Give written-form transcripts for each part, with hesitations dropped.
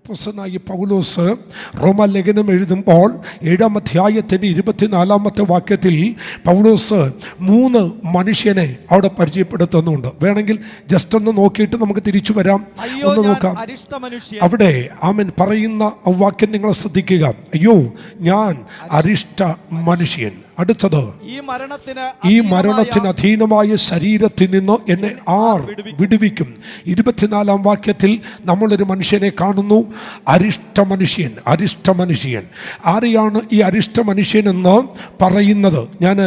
അപ്പോസ്തലനായ പൗലോസ് റോമാലേഖനം എഴുതുമ്പോൾ 7-ാം അധ്യായത്തിൻ്റെ 24-ാമത്തെ വാക്യത്തിൽ പൗലോസ് 3 മനുഷ്യനെ അവിടെ പരിചയപ്പെടുത്തുന്നുണ്ട്. വേണമെങ്കിൽ ജസ്റ്റ് ഒന്ന് നോക്കിയിട്ട് നമുക്ക് തിരിച്ചു വരാം, ഒന്ന് നോക്കാം. അവിടെ ആമേൻ പറയുന്ന വാക്യം നിങ്ങൾ ശ്രദ്ധിക്കുക. അയ്യോ ഞാൻ അരിഷ്ട മനുഷ്യൻ. അടുത്തത്, ഈ മരണത്തിന് അധീനമായ ശരീരത്തിൽ നിന്ന് എന്നെ ആർ വിടുവിക്കും. 24-ാം വാക്യത്തിൽ നമ്മളൊരു മനുഷ്യനെ കാണുന്നു, അരിഷ്ട മനുഷ്യൻ. അരിഷ്ട മനുഷ്യൻ ആരെയാണ് ഈ അരിഷ്ട മനുഷ്യൻ എന്ന് പറയുന്നത്? ഞാൻ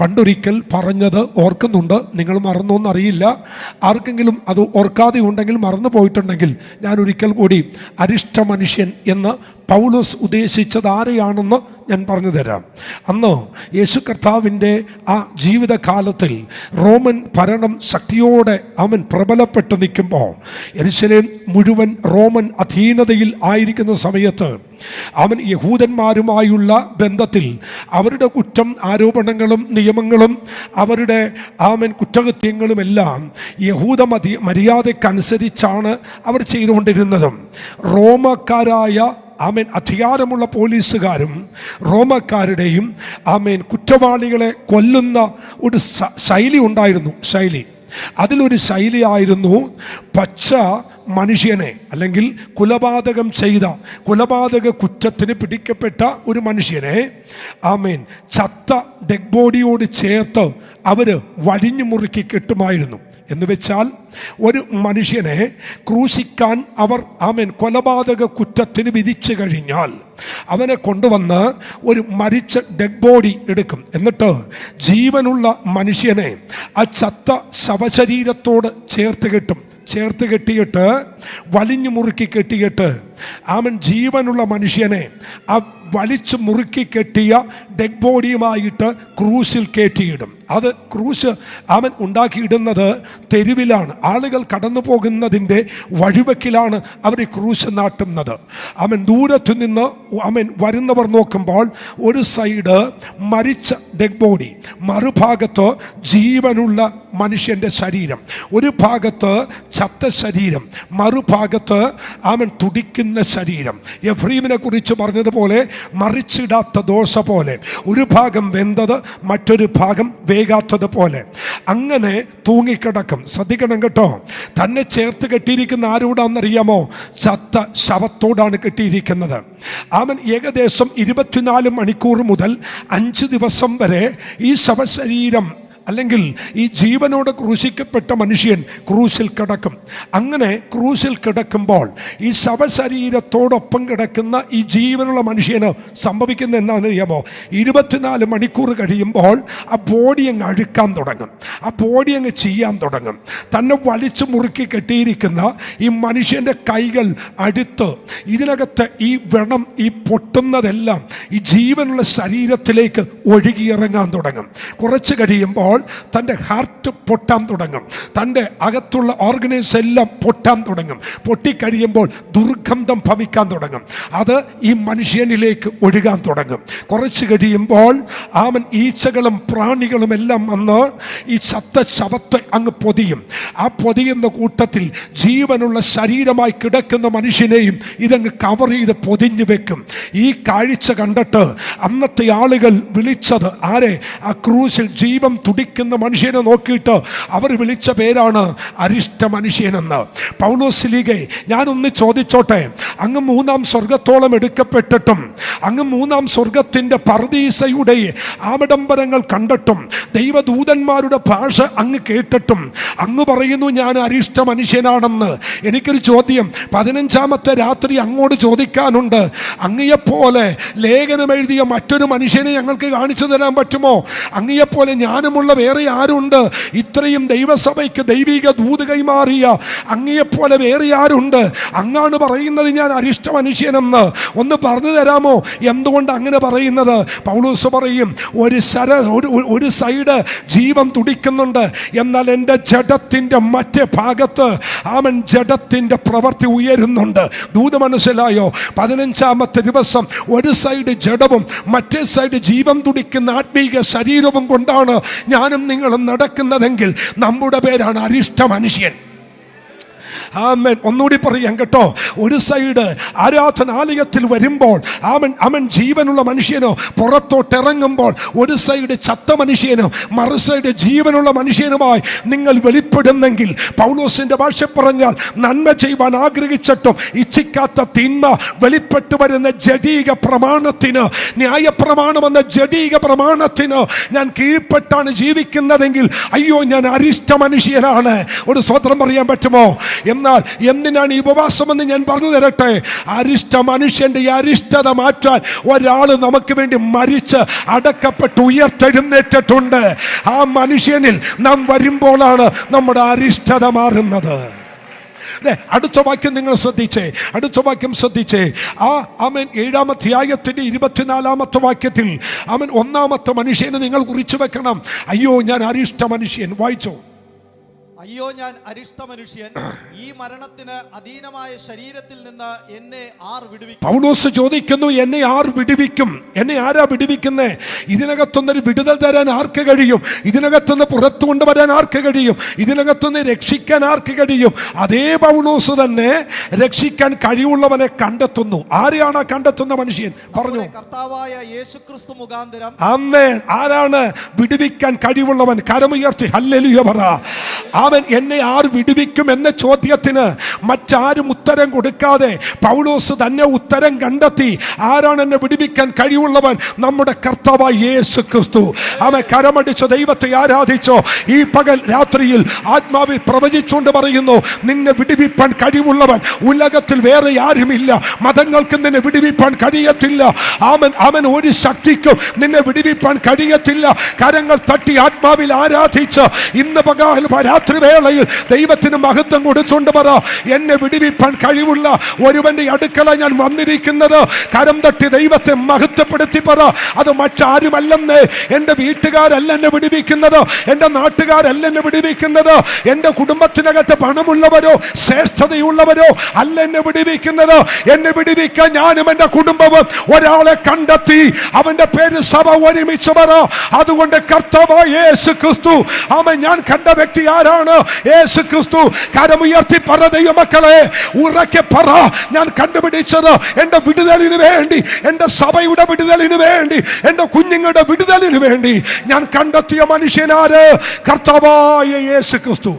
പണ്ടൊരിക്കൽ പറഞ്ഞത് ഓർക്കുന്നുണ്ട്, നിങ്ങൾ മറന്നോന്നറിയില്ല. ആർക്കെങ്കിലും അത് ഓർക്കാതെ ഉണ്ടെങ്കിൽ, മറന്നു പോയിട്ടുണ്ടെങ്കിൽ ഞാൻ ഒരിക്കൽ കൂടി അരിഷ്ട മനുഷ്യൻ എന്ന് പൗലോസ് ഉദ്ദേശിച്ചത് ആരെയാണെന്ന് ഞാൻ പറഞ്ഞു തരാം. അന്ന് യേശു കർത്താവിൻ്റെ ആ ജീവിതകാലത്തിൽ റോമൻ ഭരണം ശക്തിയോടെ അവൻ പ്രബലപ്പെട്ട് നിൽക്കുമ്പോൾ, യെരുശലേം മുഴുവൻ റോമൻ അധീനതയിൽ ആയിരിക്കുന്ന സമയത്ത് അവൻ യഹൂദന്മാരുമായുള്ള ബന്ധത്തിൽ അവരുടെ കുറ്റം ആരോപണങ്ങളും നിയമങ്ങളും അവരുടെ കുറ്റകൃത്യങ്ങളുമെല്ലാം യഹൂദ മര്യാദയ്ക്കനുസരിച്ചാണ് അവർ ചെയ്തുകൊണ്ടിരുന്നതും. റോമക്കാരായ അധികാരമുള്ള പോലീസുകാരും റോമക്കാരുടെയും കുറ്റവാളികളെ കൊല്ലുന്ന ഒരു ശൈലി ഉണ്ടായിരുന്നു. അതിലൊരു ശൈലിയായിരുന്നു പച്ച മനുഷ്യനെ, അല്ലെങ്കിൽ കൊലപാതക കുറ്റത്തിന് പിടിക്കപ്പെട്ട ഒരു മനുഷ്യനെ ചത്ത ഡെഡ് ബോഡിയോട് ചേർത്ത് അവർ വരിഞ്ഞു മുറുക്കി കെട്ടുമായിരുന്നു. എന്ന് വെച്ചാൽ ഒരു മനുഷ്യനെ ക്രൂശിക്കാൻ അവർ കൊലപാതക കുറ്റത്തിന് വിധിച്ചു കഴിഞ്ഞാൽ അവനെ കൊണ്ടുവന്ന് ഒരു മരിച്ച ഡെഡ് ബോഡി എടുക്കും. എന്നിട്ട് ജീവനുള്ള മനുഷ്യനെ ആ ചത്ത ശവശരീരത്തോട് ചേർത്ത് കെട്ടിയിട്ട് വലിഞ്ഞു മുറുക്കി കെട്ടിയിട്ട് ജീവനുള്ള മനുഷ്യനെ ആ വലിച്ചു മുറുക്കി കെട്ടിയ ഡെഡ് ബോഡിയുമായിട്ട് ക്രൂശിൽ കയറ്റിയിടും. അത് ക്രൂശ് ഉണ്ടാക്കിയിടുന്നത് തെരുവിലാണ്, ആളുകൾ കടന്നു പോകുന്നതിൻ്റെ വഴിവെക്കിലാണ് അവർ ക്രൂശ് നാട്ടുന്നത്. ദൂരത്തു നിന്ന് വരുന്നവർ നോക്കുമ്പോൾ ഒരു സൈഡ് മരിച്ച ഡെഡ് ബോഡി, മറുഭാഗത്ത് ജീവനുള്ള മനുഷ്യൻ്റെ ശരീരം, ഒരു ഭാഗത്ത് ചത്ത ശരീരം, മറുഭാഗത്ത് തുടിക്കുന്ന ശരീരം. എഫ്രീമിനെ കുറിച്ച് പറഞ്ഞതുപോലെ മറിച്ചിടാത്ത ദോശ പോലെ, ഒരു ഭാഗം വെന്തത് മറ്റൊരു ഭാഗം വേഗാത്തത് പോലെ അങ്ങനെ തൂങ്ങിക്കിടക്കും. ശ്രദ്ധിക്കണം കേട്ടോ. തന്നെ ചേർത്ത് കെട്ടിയിരിക്കുന്ന ആരോടാണെന്നറിയാമോ? ചത്ത ശവത്തോടാണ് കെട്ടിയിരിക്കുന്നത്. ഏകദേശം 24 മണിക്കൂർ മുതൽ 5 ദിവസം വരെ ഈ ശവശരീരം, അല്ലെങ്കിൽ ഈ ജീവനോട് ക്രൂശിക്കപ്പെട്ട മനുഷ്യൻ ക്രൂശിൽ കിടക്കും. അങ്ങനെ ക്രൂശിൽ കിടക്കുമ്പോൾ ഈ ശവശരീരത്തോടൊപ്പം കിടക്കുന്ന ഈ ജീവനുള്ള മനുഷ്യന് സംഭവിക്കുന്ന എന്താണെന്ന് അറിയാമോ? 24 മണിക്കൂർ കഴിയുമ്പോൾ ആ ബോഡി അങ്ങ് അഴുക്കാൻ തുടങ്ങും, ആ ബോഡി അങ്ങ് ചെയ്യാൻ തുടങ്ങും. തന്നെ വലിച്ചു മുറുക്കി കെട്ടിയിരിക്കുന്ന ഈ മനുഷ്യൻ്റെ കൈകൾ അടുത്ത് ഇതിനകത്ത് ഈ വ്രണം, ഈ പൊട്ടുന്നതെല്ലാം ഈ ജീവനുള്ള ശരീരത്തിലേക്ക് ഒഴുകിയിറങ്ങാൻ തുടങ്ങും. കുറച്ച് കഴിയുമ്പോൾ തൻ്റെ ഹാർട്ട് പൊട്ടാൻ തുടങ്ങും, തൻ്റെ അകത്തുള്ള ഓർഗനൈസ് എല്ലാം പൊട്ടാൻ തുടങ്ങും. പൊട്ടിക്കഴിയുമ്പോൾ ദുർഗന്ധം ഭവിക്കാൻ തുടങ്ങും. അത് ഈ മനുഷ്യനിലേക്ക് ഒഴുകാൻ തുടങ്ങും. കുറച്ച് കഴിയുമ്പോൾ ഈച്ചകളും പ്രാണികളും എല്ലാം വന്ന് ഈ ചത്ത ശവത്തെ അങ്ങ് പൊതിയും. ആ പൊതിയുന്ന കൂട്ടത്തിൽ ജീവനുള്ള ശരീരമായി കിടക്കുന്ന മനുഷ്യനെയും ഇതങ്ങ് കവർ ചെയ്ത് പൊതിഞ്ഞു വെക്കും. ഈ കാഴ്ച കണ്ടിട്ട് അന്നത്തെ ആളുകൾ വിളിച്ചത് ആരെ? ആ ക്രൂശിൽ ജീവൻ തുടിക്കുന്ന മനുഷ്യനെ നോക്കിയിട്ട് അവർ വിളിച്ച പേരാണ് അരിഷ്ട മനുഷ്യനെന്ന്. പൗലോസ്ലീഗേ, ഞാനൊന്ന് ചോദിച്ചോട്ടെ, അങ്ങ് 3-ാം സ്വർഗത്തോളം എടുക്കപ്പെട്ടിട്ടും, അങ്ങ് 3-ാം സ്വർഗത്തിൻ്റെ പർദീസയുടെ ആഡംബരങ്ങൾ കണ്ടിട്ടും, ദൈവദൂതന്മാരുടെ ഭാഷ അങ്ങ് കേട്ടിട്ടും അങ്ങ് പറയുന്നു ഞാൻ അരിഷ്ട മനുഷ്യനാണെന്ന്. എനിക്കൊരു ചോദ്യം 15-ാമത്തെ രാത്രി അങ്ങോട്ട് ചോദിക്കാനുണ്ട്. അങ്ങയെപ്പോലെ ലേഖനം എഴുതിയ മറ്റൊരു മനുഷ്യനെ ഞങ്ങൾക്ക് കാണിച്ചു തരാൻ പറ്റുമോ? അങ്ങയെപ്പോലെ ജ്ഞാനമുള്ള വേറെ ആരുണ്ട്? ഇത്രയും ദൈവസഭയ്ക്ക് ദൈവിക ദൂത് കൈമാറിയ അങ്ങയെപ്പോലെ വേറെ ആരുണ്ട്? അങ്ങാണ് പറയുന്നത് ഞാൻ അരിഷ്ട മനുഷ്യനെന്ന്. ഒന്ന് പറഞ്ഞു തരാമോ എന്തുകൊണ്ട് അങ്ങനെ പറയുന്നത്? പൗലോസ് പറയും, ഒരു സൈഡ് ജീവൻ തുടിക്കുന്നുണ്ട്, എന്നാൽ എൻ്റെ ജഡത്തിൻ്റെ മറ്റേ ഭാഗത്ത് ജഡത്തിൻ്റെ പ്രവൃത്തി ഉയരുന്നുണ്ട്. ദൂത് മനസ്സിലായോ? 15-ാമത്തെ ദിവസം ഒരു സൈഡ് ജഡവും മറ്റേ സൈഡ് ജീവൻ തുടിക്കുന്ന ആത്മീക ശരീരവും കൊണ്ടാണ് ഞാനും നിങ്ങളും നടക്കുന്നതെങ്കിൽ നമ്മുടെ പേരാണ് അരിഷ്ട മനുഷ്യൻ. ആമേൻ. ഒന്നുകൂടി പറയാം കേട്ടോ. ഒരു സൈഡ് ആരാധനാലയത്തിൽ വരുമ്പോൾ അവൻ ജീവനുള്ള മനുഷ്യനോ പുറത്തോട്ട് ഇറങ്ങുമ്പോൾ ഒരു സൈഡ് ചത്ത മനുഷ്യനോ മറു സൈഡ് ജീവനുള്ള മനുഷ്യനുമായി നിങ്ങൾ വെളിപ്പെടുന്നെങ്കിൽ, പൗലോസിന്റെ ഭാഷ പറഞ്ഞാൽ നന്മ ചെയ്യുവാൻ ആഗ്രഹിച്ചിട്ടും ഇച്ഛിക്കാത്ത തിന്മ വെളിപ്പെട്ടു വരുന്ന ജഡീക പ്രമാണത്തിന്, ന്യായപ്രമാണമെന്ന ജഡീക പ്രമാണത്തിന് ഞാൻ കീഴ്പ്പെട്ടാണ് ജീവിക്കുന്നതെങ്കിൽ അയ്യോ ഞാൻ അരിഷ്ട മനുഷ്യനാണ്. ഒരു സ്വതന്ത്രം പറയാൻ പറ്റുമോ? എന്നാൽ എന്തിനാണ് ഈ ഉപവാസമെന്ന് ഞാൻ പറഞ്ഞു തരട്ടെ. അരിഷ്ട മനുഷ്യന്റെ ഈ അരിഷ്ടത മാറ്റാൻ ഒരാൾ നമുക്ക് വേണ്ടി മരിച്ച് അടക്കപ്പെട്ട് ഉയർത്തെഴുന്നേറ്റിട്ടുണ്ട്. ആ മനുഷ്യനിൽ നാം വരുമ്പോഴാണ് നമ്മുടെ അരിഷ്ടത മാറുന്നത്. അടുത്ത വാക്യം നിങ്ങൾ ശ്രദ്ധിച്ചേ, അടുത്ത വാക്യം ശ്രദ്ധിച്ചേ. അവൻ 7-ാം അധ്യായത്തിന്റെ 24-ാമത്തെ വാക്യത്തിൽ അവൻ 1-ാമത്തെ മനുഷ്യനെ നിങ്ങൾ കുറിച്ചു വെക്കണം. അയ്യോ ഞാൻ അരിഷ്ട മനുഷ്യൻ. വായിച്ചോ. അയ്യോ ഞാൻ അരിഷ്ട മനുഷ്യൻ, ഈ മരണത്തിന് അധീനമായ ശരീരത്തിൽ നിന്ന് എന്നെ ആർ വിടുവിക്കും? പൗലോസ് ചോദിക്കുന്നു, എന്നെ ആർ വിടുവിക്കും? എന്നെ ആരാ വിടുവിക്കുന്നേ? ഇതിനകത്തുനിന്നൊരു വിടുതൽ തരാൻ ആർക്ക് കഴിയും? ഇതിനകത്തുനിന്ന് പുറത്തു കൊണ്ടുവരാൻ ആർക്ക് കഴിയും? ഇതിനകത്തുനിന്ന് രക്ഷിക്കാൻ ആർക്ക് കഴിയും? അതേ പൗലോസ് തന്നെ രക്ഷിക്കാൻ കഴിവുള്ളവനെ കണ്ടെത്തുന്നു. ആരെയാണ് കണ്ടെത്തുന്ന മനുഷ്യൻ? പറഞ്ഞു, കർത്താവായ യേശുക്രിസ്തു മുഖാന്തരം. ആമേൻ. ആരാണ് വിടുവിക്കാൻ കഴിവുള്ളവൻ? കരമുയർത്തി ഹല്ലേലൂയ പറ. അവൻ എന്നെ ആർ വിടുവിക്കും എന്ന ചോദ്യത്തിന് മറ്റാരും ഉത്തരം കൊടുക്കാതെ പൗലോസ് തന്നെ ഉത്തരം കണ്ടെത്തി. ആരാണ് എന്നെ വിടുവിക്കാൻ കഴിവുള്ളവൻ? നമ്മുടെ കർത്താവായ യേശു ക്രിസ്തു. അവൻ കരമടിച്ചു ദൈവത്തെ ആരാധിച്ചോ. ഈ പകൽ രാത്രിയിൽ ആത്മാവിൽ പ്രവചിച്ചുകൊണ്ട് പറയുന്നു, നിന്നെ വിടുവിപ്പാൻ കഴിവുള്ളവൻ ഉലകത്തിൽ വേറെ ആരുമില്ല. മതങ്ങൾക്ക് നിന്നെ വിടുവിപ്പാൻ കഴിയത്തില്ല. അവൻ ഒരു ശക്തിക്കും നിന്നെ വിടുവിപ്പാൻ കഴിയത്തില്ല. കരങ്ങൾ തട്ടി ആത്മാവിൽ ആരാധിച്ച് ഇന്ന് പകൽ രാത്രി വേളയിൽ ദൈവത്തിന് മഹത്വം കൊടുത്തുകൊണ്ട് പറ, എന്നെ വിടുവിപ്പാൻ കഴിവുള്ള ഒരുവന്റെ അടുക്കള ഞാൻ വന്നിരിക്കുന്നത്. കരം തട്ടി ദൈവത്തെ മഹത്വപ്പെടുത്തി പറ, അത് മറ്റാരുമല്ലെന്ന്. എൻ്റെ വീട്ടുകാരല്ല എന്നെ വിടുവിക്കുന്നത്, എൻ്റെ നാട്ടുകാരല്ല എന്നെ വിടുവിക്കുന്നത്, എൻ്റെ കുടുംബത്തിനകത്ത് പണമുള്ളവരോ ശ്രേഷ്ഠതയുള്ളവരോ അല്ല എന്നെ വിടുവിക്കുന്നത്. എന്നെ വിടുവിക്കാൻ ഞാനും എൻ്റെ കുടുംബവും ഒരാളെ കണ്ടെത്തി. അവന്റെ പേര് സഭ ഒരുമിച്ച് പറ. അതുകൊണ്ട് കർത്താവായ യേശു ക്രിസ്തു. അവൻ ഞാൻ കണ്ട വ്യക്തി ആരാണ്? യേശു ക്രിസ്തു. കരമുയർത്തി പറ ദൈവമക്കളെ, ഉറക്കെ പറ, ഞാൻ കണ്ടുപിടിച്ചത് എൻ്റെ വിടുതലിന് വേണ്ടി, എൻ്റെ സഭയുടെ വിടുതലിന് വേണ്ടി, എൻ്റെ കുഞ്ഞുങ്ങളുടെ വിടുതലിന് വേണ്ടി ഞാൻ കണ്ടെത്തിയ മനുഷ്യനാര്? കർത്താവായ യേശു ക്രിസ്തു.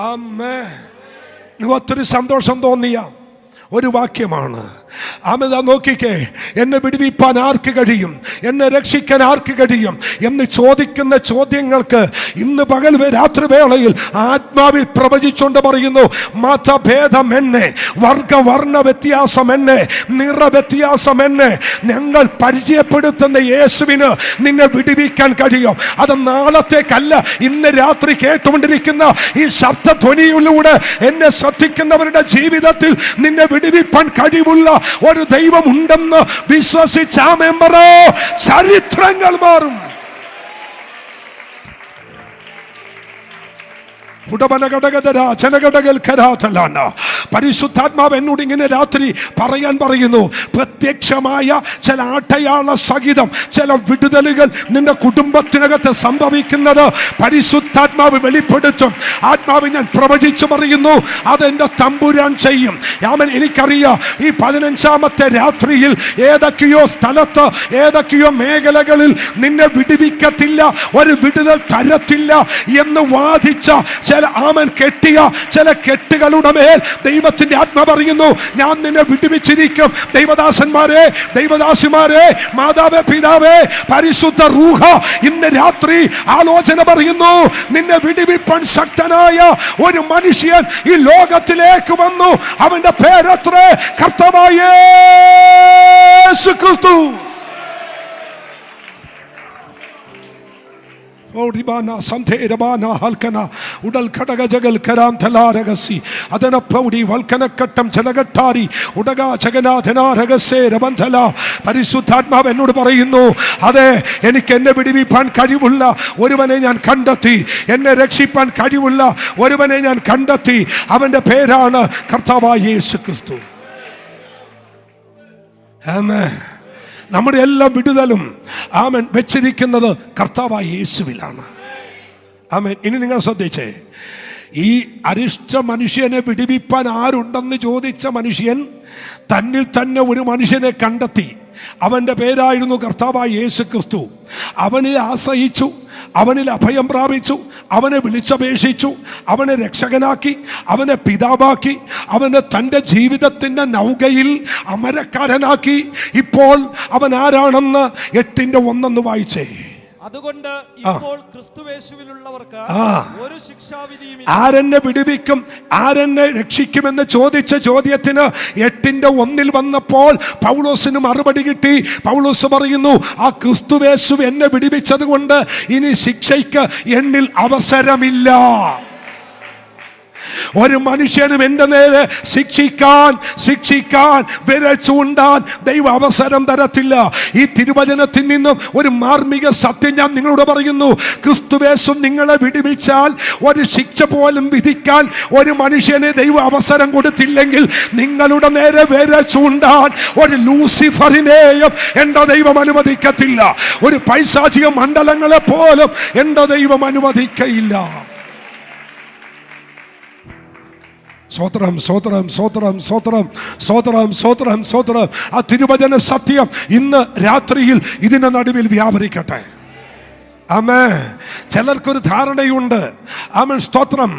ആമേൻ. ഒത്തിരി സന്തോഷം തോന്നിയ ഒരു വാക്യമാണ്. ആമേൻ. നോക്കിക്കേ, എന്നെ വിടുവിപ്പാൻ ആർക്ക് കഴിയും? എന്നെ രക്ഷിക്കാൻ ആർക്ക് കഴിയും എന്ന് ചോദിക്കുന്ന ചോദ്യങ്ങൾക്ക് ഇന്ന് പകൽ രാത്രി വേളയിൽ ആത്മാവിൽ പ്രവചിച്ചുകൊണ്ട് പറയുന്നു, മതഭേദം എന്നെ, വർഗവർണ്ണ വ്യത്യാസം എന്നെ, നിറ വ്യത്യാസം എന്നെ, ഞങ്ങൾ പരിചയപ്പെടുത്തുന്ന യേശുവിന് നിന്നെ വിടുവിക്കാൻ കഴിയും. അത് നാളത്തേക്കല്ല, ഇന്ന് രാത്രി കേട്ടുകൊണ്ടിരിക്കുന്ന ഈ ശബ്ദധ്വനിയിലൂടെ എന്നെ ശ്രദ്ധിക്കുന്നവരുടെ ജീവിതത്തിൽ നിന്നെ വിടുവിപ്പാൻ കഴിവുള്ള ഒരു ദൈവം ഉണ്ടെന്ന് വിശ്വസിച്ച് ആമേൻ പറ. ചരിത്രങ്ങൾ മാറും. പരിശുദ്ധാത്മാവ് എന്നോട് ഇങ്ങനെ രാത്രി പറയാൻ പറയുന്നു, പ്രത്യക്ഷമായ ചില അടയാള സഹിതം ചില വിടുതലുകൾ നിന്റെ കുടുംബത്തിനകത്ത് സംഭവിക്കുന്നത് പരിശുദ്ധാത്മാവ് വെളിപ്പെടുത്തും. ആത്മാവ് ഞാൻ പ്രവചിച്ചു പറയുന്നു, അതെന്റെ തമ്പുരാൻ ചെയ്യും. എനിക്കറിയാം ഈ 15-ാമത്തെ രാത്രിയിൽ ഏതൊക്കെയോ സ്ഥലത്ത് ഏതൊക്കെയോ മേഖലകളിൽ നിന്നെ വിടുവിക്കത്തില്ല, ഒരു വിടുതൽ തരത്തില്ല എന്ന് വാദിച്ച ആമൻ കെട്ടിയ ചില കെട്ടുകളുടെ മേൽ ദൈവത്തിന്റെ ആത്മ പറയുന്നു, ഞാൻ നിന്നെ വിടുവിച്ചിരിക്കും. ദൈവദാസന്മാരെ, ദൈവദാസിമാരെ, മാതാവേ, പിതാവേ, പരിശുദ്ധ റൂഹ ഇന്ന് രാത്രി ആലോചന പറയുന്നു, നിന്നെ വിടുവിപ്പാൻ ശക്തനായ ഒരു മനുഷ്യൻ ഈ ലോകത്തിലേക്ക് വന്നു. അവന്റെ പേരത്ര കർത്താവായ യേശു ക്രിസ്തു. ഉടൽ ഘടക ജഗൽ കരാം തലാരകസി അതന പ്രൗഢി വൽക്കനക്കട്ടം ജലകട്ടാരി ഉടക ജഗനാഥനാരകസേ രബന്ധല. പരിശുദ്ധാത്മാവ് എന്നോട് പറയുന്നു, അതെ, എനിക്ക് എന്നെ വിടുവിപ്പാൻ കഴിവുള്ള ഒരുവനെ ഞാൻ കണ്ടെത്തി, എന്നെ രക്ഷിപ്പാൻ കഴിവുള്ള ഒരുവനെ ഞാൻ കണ്ടെത്തി. അവന്റെ പേരാണ് കർത്താവായ യേശു ക്രിസ്തു. ആമേൻ. നമ്മുടെ എല്ലാ വിടുതലും ആമേൻ വെച്ചിരിക്കുന്നത് കർത്താവായ യേശുവിലാണ്. ആമേൻ. ഇനി നിങ്ങൾ ശ്രദ്ധിച്ചേ, ഈ അരിഷ്ട മനുഷ്യനെ വിടുവിപ്പാൻ ആരുണ്ടെന്ന് ചോദിച്ച മനുഷ്യൻ തന്നിൽ തന്നെ ഒരു മനുഷ്യനെ കണ്ടെത്തി. അവൻ്റെ പേരായിരുന്നു കർത്താവായ യേശു ക്രിസ്തു. അവനിൽ ആശ്രയിച്ചു, അവനിൽ അഭയം പ്രാപിച്ചു, അവനെ വിളിച്ചപേക്ഷിച്ചു, അവനെ രക്ഷകനാക്കി, അവനെ പിതാവാക്കി, അവനെ തൻ്റെ ജീവിതത്തിൻ്റെ നൗകയിൽ അമരക്കാരനാക്കി. ഇപ്പോൾ അവൻ ആരാണെന്ന് 8:1 വായിച്ചേ. അതുകൊണ്ട് ഇപ്പോൾ ക്രിസ്തുയേശുവിലുള്ളവർക്ക് ഒരു ശിക്ഷാവിധിയും ആരെന്നെ വിടുവിക്കും, ആരെന്നെ രക്ഷിക്കുമെന്ന് ചോദിച്ച ചോദ്യത്തിന് 8:1 വന്നപ്പോൾ പൗലോസിന് മറുപടി കിട്ടി. പൗലോസ് പറയുന്നു, ആ ക്രിസ്തുയേശു എന്നെ വിടുവിച്ചത് കൊണ്ട് ഇനി ശിക്ഷയ്ക്ക് എന്നിൽ അവസരമില്ല. ഒരു മനുഷ്യനും എൻ്റെ നേരെ ശിക്ഷിക്കാൻ വിരൽ ചൂണ്ടാൻ ദൈവം അവസരം തരത്തില്ല. ഈ തിരുവചനത്തിൽ നിന്നും ഒരു മാർമിക സത്യം ഞാൻ നിങ്ങളോട് പറയുന്നു. ക്രിസ്തുയേശു നിങ്ങളെ വിടുവിച്ചാൽ ഒരു ശിക്ഷ പോലും വിധിക്കാൻ ഒരു മനുഷ്യന് ദൈവം അവസരം കൊടുത്തില്ലെങ്കിൽ നിങ്ങളുടെ നേരെ വിരൽ ചൂണ്ടാൻ ഒരു ലൂസിഫറിനെയും എൻ്റെ ദൈവം അനുവദിക്കത്തില്ല. ഒരു പൈശാചിക മണ്ഡലങ്ങളെ പോലും എൻ്റെ ദൈവം അനുവദിക്കയില്ല. സ്വോത്രം സ്വോത്രം സ്വോത്രം സ്വോത്രം സ്വോത്രം സ്വോത്രം സ്വോത്രം. ആ തിരുവചന സത്യം ഇന്ന് രാത്രിയിൽ ഇതിന്റെ നടുവിൽ വ്യാപരിക്കട്ടെ. ആമേൻ. ചിലർക്കൊരു ധാരണയുണ്ട്, ആമേൻ സ്തോത്രം,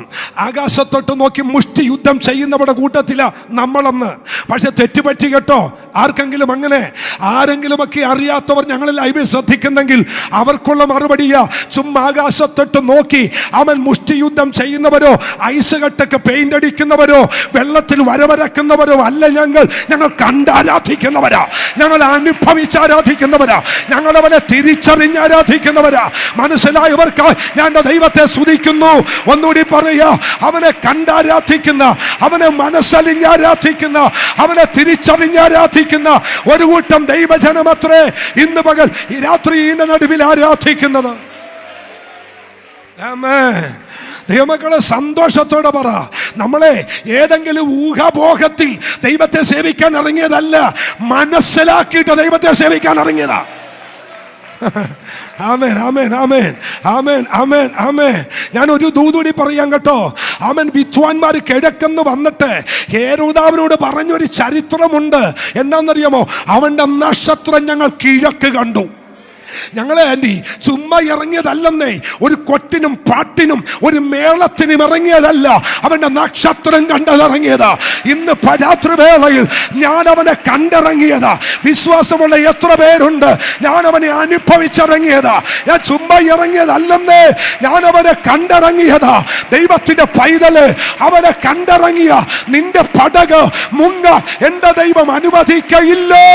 ആകാശത്തോട്ട് നോക്കി മുഷ്ടി യുദ്ധം ചെയ്യുന്നവരുടെ കൂട്ടത്തില നമ്മളെന്ന്. പക്ഷെ തെറ്റുപറ്റി കേട്ടോ. ആർക്കെങ്കിലും അങ്ങനെ ആരെങ്കിലുമൊക്കെ അറിയാത്തവർ ഞങ്ങളിൽ ലൈവിൽ ശ്രദ്ധിക്കുന്നെങ്കിൽ അവർക്കുള്ള മറുപടിയാ, ചുമ്മാ ആകാശത്തോട്ട് നോക്കി അവൻ മുഷ്ടി യുദ്ധം ചെയ്യുന്നവരോ ഐസ് കട്ടൊക്കെ പെയിന്റ് അടിക്കുന്നവരോ വെള്ളത്തിൽ വരവരക്കുന്നവരോ അല്ല. ഞങ്ങൾ കണ്ടാരാധിക്കുന്നവരാ, ഞങ്ങൾ അനുഭവിച്ചാരാധിക്കുന്നവരാ, ഞങ്ങൾ അവനെ തിരിച്ചറിഞ്ഞ് ആരാധിക്കുന്നവരാ. മനസ്സിലായവർക്ക് ഞാൻ ദൈവത്തെ സ്തുതിക്കുന്നു. ഒന്നുകൂടി പറയാ, അവനെ കണ്ടാരാധിക്കുന്ന, അവനെ മനസ്സലിഞ്ഞാരാധിക്കുന്ന, അവനെ തിരിച്ചറിഞ്ഞാരാധിക്കുന്ന ഒരു കൂട്ടം ദൈവജനമത്രേ ഇന്ന് പകൽ ഈ രാത്രി ഇതിന്റെ നടുവിൽ ആരാധിക്കുന്നത്. ദൈവമക്കളെ സന്തോഷത്തോടെ പറ, നമ്മളെ ഏതെങ്കിലും ഊഹാഭോഗത്തിൽ ദൈവത്തെ സേവിക്കാൻ ഇറങ്ങിയതല്ല, മനസ്സിലാക്കിയിട്ട് ദൈവത്തെ സേവിക്കാൻ ഇറങ്ങിയതാ. ആമേൻ ആമേൻ ആമേൻ ആമേൻ ആമേൻ ആമേൻ. ഞാൻ ഒരു ദൂതുകൂടി പറയാം കേട്ടോ. ആമേൻ. വിദ്വാൻമാർ കിഴക്കെന്ന് വന്നിട്ട് ഹേരോദാവിനോട് പറഞ്ഞൊരു ചരിത്രമുണ്ട്. എന്താണെന്നറിയാമോ? അവന്റെ നക്ഷത്രം ഞങ്ങൾ കിഴക്ക് കണ്ടു. ഞങ്ങളെ ആന്റി ചുമ്മാ ഇറങ്ങിയതല്ലെന്നേ, ഒരു കൊട്ടിനും പാട്ടിനും ഒരു മേളത്തിനും ഇറങ്ങിയതല്ല, അവന്റെ നക്ഷത്രം കണ്ടതിറങ്ങിയതാ. ഇന്ന് രാത്രിവേളയിൽ ഞാൻ അവനെ കണ്ടിറങ്ങിയതാ. വിശ്വാസമുള്ള എത്ര പേരുണ്ട്? ഞാൻ അവനെ അനുഭവിച്ചിറങ്ങിയതാ. ഞാൻ ചുമ്മാ ഇറങ്ങിയതല്ലെന്നേ, ഞാൻ അവനെ കണ്ടിറങ്ങിയതാ. ദൈവത്തിന്റെ പൈതല്, അവനെ കണ്ടിറങ്ങിയ നിന്റെ പടക് മുങ്ങ എന്റെ ദൈവം അനുവദിക്കയില്ലോ.